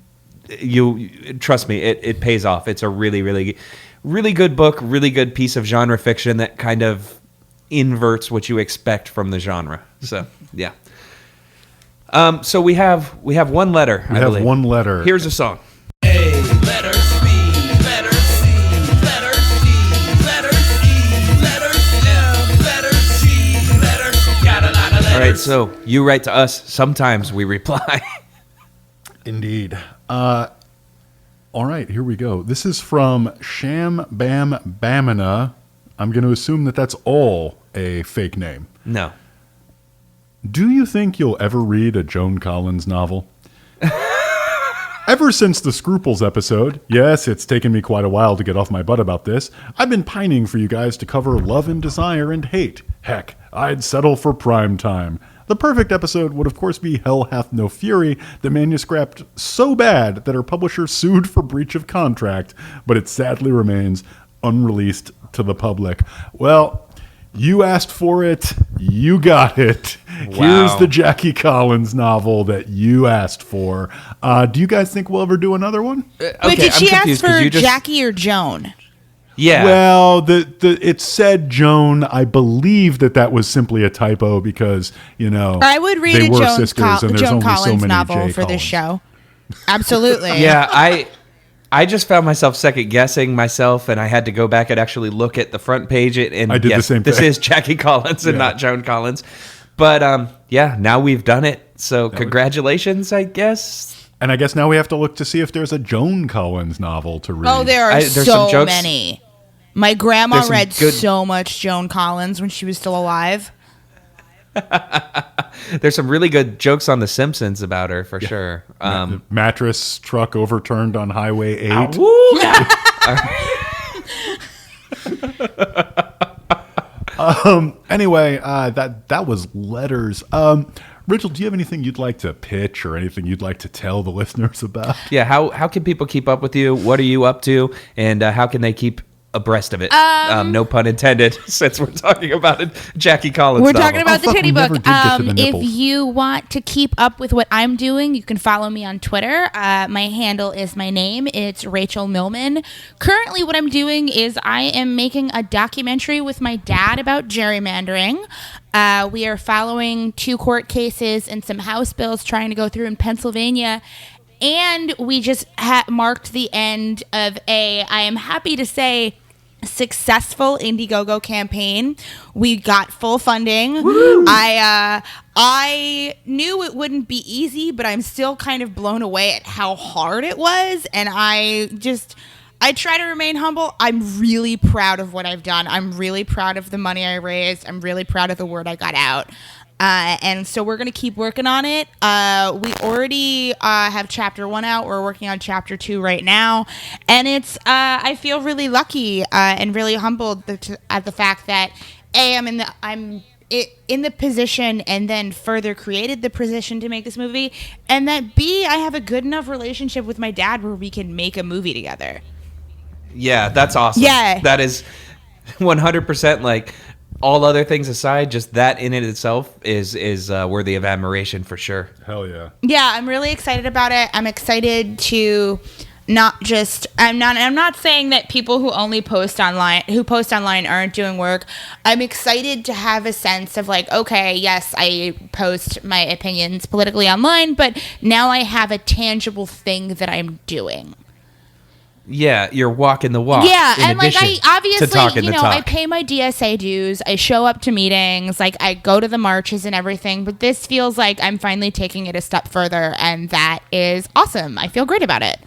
you trust me, it pays off. It's a really, really, really good book, really good piece of genre fiction that kind of inverts what you expect from the genre. So, yeah. So we have one letter.
We have one letter.
Here's a song.
A, letter B, letter C, letter D, letter E, letter F, letter G, letter, got a lot of letters.
All right, so you write to us. Sometimes we reply.
Indeed. All right, here we go. This is from Sham Bam Bamina. I'm going to assume that that's all a fake name.
No.
Do you think you'll ever read a Joan Collins novel? Ever since the Scruples episode, yes, it's taken me quite a while to get off my butt about this, I've been pining for you guys to cover Love and Desire and Hate. Heck, I'd settle for prime time. The perfect episode would of course be Hell Hath No Fury, the manuscript so bad that her publisher sued for breach of contract, but it sadly remains unreleased to the public. Well, you asked for it, you got it.
Wow.
Here's the Jackie Collins novel that you asked for. Do you guys think we'll ever do another one?
Wait, did she ask for Jackie or Joan?
Yeah.
Well, it said Joan. I believe that was simply a typo because,
I would read
they
a
were
Joan
sisters and there's
Collins
only so many
novel
J.
for this
Collins.
show. Absolutely.
Yeah, I just found myself second guessing myself, and I had to go back and actually look at the front page. And
I did the same
This
thing.
is Jackie Collins and not Joan Collins. But now we've done it. So congratulations, I guess.
And I guess now we have to look to see if there's a Joan Collins novel to read.
Oh, there are
there's some
so
jokes.
many. My grandma
There's some
read
good-
so much Joan Collins when she was still alive.
There's some really good jokes on The Simpsons about her, for sure.
Mattress truck overturned on Highway 8. Anyway, that was letters. Rachel, do you have anything you'd like to pitch or anything you'd like to tell the listeners about?
Yeah, how can people keep up with you? What are you up to? And how can they keep abreast of it? No pun intended, since we're talking about a Jackie Collins
We're
novel.
talking about the
fuck,
titty
we
book.
never did get to the
If
nipples.
you want to keep up with what I'm doing, you can follow me on Twitter. My handle is my name. It's Rachel Millman. Currently, what I'm doing is I am making a documentary with my dad about gerrymandering. We are following 2 court cases and some House bills trying to go through in Pennsylvania. And we just marked the end of I am happy to say, successful Indiegogo campaign. We got full funding. I knew it wouldn't be easy, but I'm still kind of blown away at how hard it was. And I try to remain humble. I'm really proud of what I've done. I'm really proud of the money I raised. I'm really proud of the word I got out. And so we're going to keep working on it. We already have chapter 1 out. We're working on chapter 2 right now. And I feel really lucky and really humbled at the fact that I'm in the position and then further created the position to make this movie. And that B, I have a good enough relationship with my dad where we can make a movie together.
Yeah, that's awesome.
Yeah.
That is 100% like... All other things aside, just that in it itself is worthy of admiration for sure.
Hell yeah.
Yeah, I'm really excited about it. I'm excited to not just I'm not saying that people who post online aren't doing work. I'm excited to have a sense of like, okay, yes, I post my opinions politically online, but now I have a tangible thing that I'm doing.
Yeah, you're walking the walk.
Yeah,
in
and like
addition
I obviously,
to talking the talk.
I pay my DSA dues. I show up to meetings, like I go to the marches and everything. But this feels like I'm finally taking it a step further, and that is awesome. I feel great about it.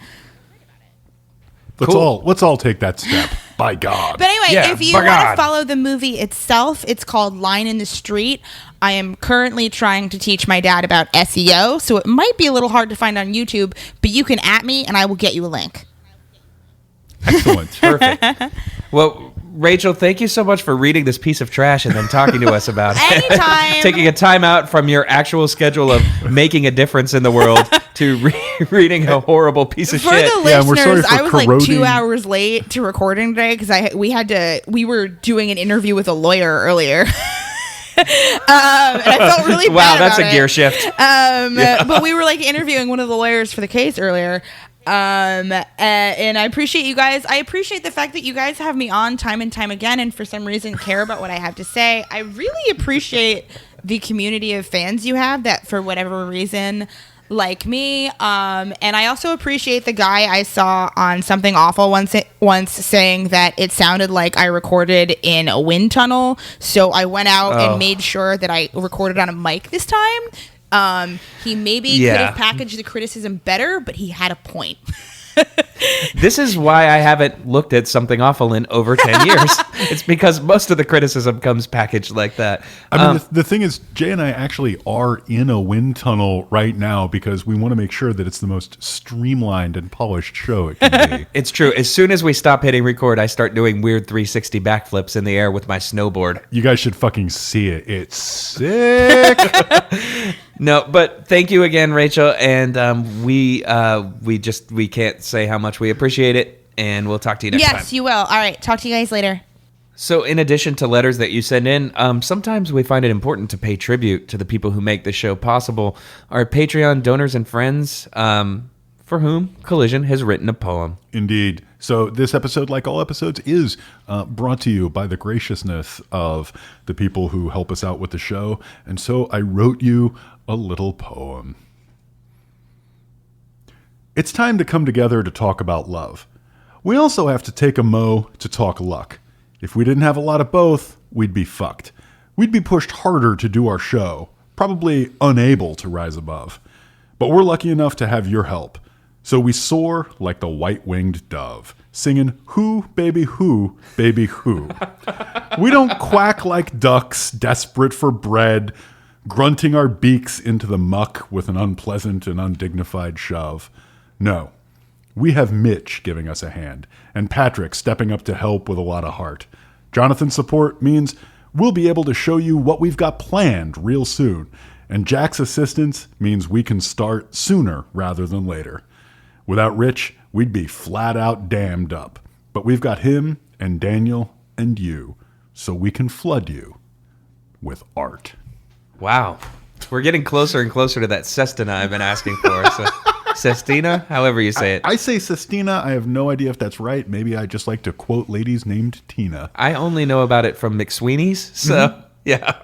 Let's all take that step. By God.
But anyway,
Yeah,
if you
by
want to
God.
follow the movie itself, it's called Line in the Street. I am currently trying to teach my dad about SEO, so it might be a little hard to find on YouTube. But you can @ me, and I will get you a link.
Excellent.
Perfect. Well, Rachel, thank you so much for reading this piece of trash and then talking to us about it.
Anytime.
Taking a time out from your actual schedule of making a difference in the world to reading a horrible piece of
For
shit.
the
Yeah, and we're sorry
listeners,
for
I was like
corroding-
2 hours late to recording today because we were doing an interview with a lawyer earlier. And I felt really bad
Wow, that's
about
a gear
it.
shift.
But we were like interviewing one of the lawyers for the case earlier. And I appreciate you guys. I appreciate the fact that you guys have me on time and time again, and for some reason care about what I have to say. I really appreciate the community of fans you have that, for whatever reason, like me. And I also appreciate the guy I saw on Something Awful once saying that it sounded like I recorded in a wind tunnel. So I went out and made sure that I recorded on a mic this time. He maybe could have packaged the criticism better, but he had a point.
This is why I haven't looked at Something Awful in over 10 years. It's because most of the criticism comes packaged like that.
I mean, the thing is, Jay and I actually are in a wind tunnel right now because we want to make sure that it's the most streamlined and polished show it can be.
It's true. As soon as we stop hitting record, I start doing weird 360 backflips in the air with my snowboard.
You guys should fucking see it. It's sick.
No, but thank you again, Rachel. And we can't say how much we appreciate it. And we'll talk to you next time.
Yes, you will. All right. Talk to you guys later.
So in addition to letters that you send in, sometimes we find it important to pay tribute to the people who make the show possible. Our Patreon donors and friends, for whom Collision has written a poem.
Indeed. So this episode, like all episodes, is brought to you by the graciousness of the people who help us out with the show. And so I wrote you a little poem. It's time to come together to talk about love. We also have to take a mo to talk luck. If we didn't have a lot of both, we'd be fucked. We'd be pushed harder to do our show, probably unable to rise above. But we're lucky enough to have your help. So we soar like the white-winged dove, singing, "Who, baby, who, baby, who." We don't quack like ducks, desperate for bread, grunting our beaks into the muck with an unpleasant and undignified shove. No, we have Mitch giving us a hand, and Patrick stepping up to help with a lot of heart. Jonathan's support means we'll be able to show you what we've got planned real soon, and Jack's assistance means we can start sooner rather than later. Without Rich, we'd be flat out damned up. But we've got him and Daniel and you, so we can flood you with art.
Wow. We're getting closer and closer to that Sestina I've been asking for. So, Sestina, however you say it.
I say Sestina. I have no idea if that's right. Maybe I just like to quote ladies named Tina.
I only know about it from McSweeney's, so yeah.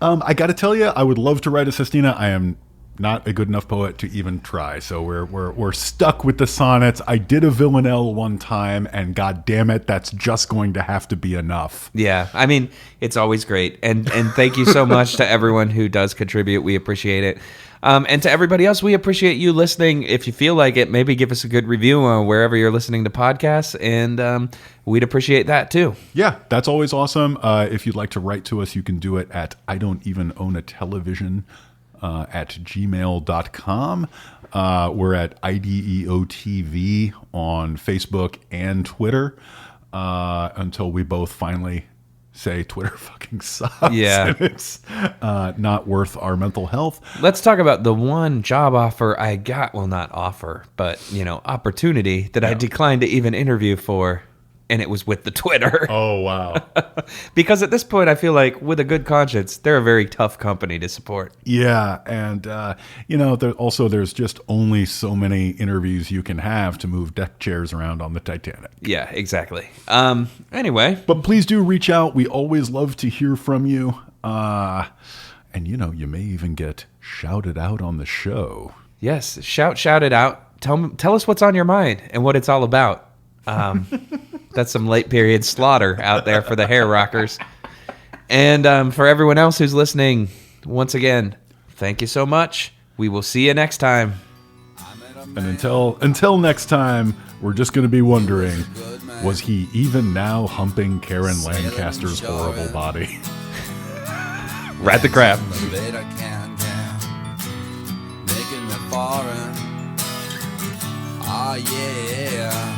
I got to tell you, I would love to write a Sestina. I am not a good enough poet to even try, so we're stuck with the sonnets. I did a villanelle one time, and god damn it, that's just going to have to be enough.
Yeah, I mean, it's always great, and thank you so much to everyone who does contribute. We appreciate it. And to everybody else, we appreciate you listening. If you feel like it, maybe give us a good review on wherever you're listening to podcasts, and we'd appreciate that too.
Yeah, that's always awesome. If you'd like to write to us, you can do it at I don't even own a television at gmail.com. We're at IDEOTV on Facebook and Twitter until we both finally say Twitter fucking sucks.
Yeah.
And it's not worth our mental health.
Let's talk about the one job offer I got. Well, not offer, but, opportunity that I declined to even interview for. And it was with the Twitter.
Oh, wow.
Because at this point, I feel like with a good conscience, they're a very tough company to support.
Yeah. And, there's just only so many interviews you can have to move deck chairs around on the Titanic.
Yeah, exactly. Anyway.
But please do reach out. We always love to hear from you. And, you may even get shouted out on the show.
Yes. Shout it out. Tell us what's on your mind and what it's all about. That's some late period slaughter out there for the hair rockers. And for everyone else who's listening, once again, thank you so much. We will see you next time.
And until next time, we're just going to be wondering, was he even now humping Karen Lancaster's horrible body?
Rat the crap.
Elevator countdown, making me foreign. Oh yeah.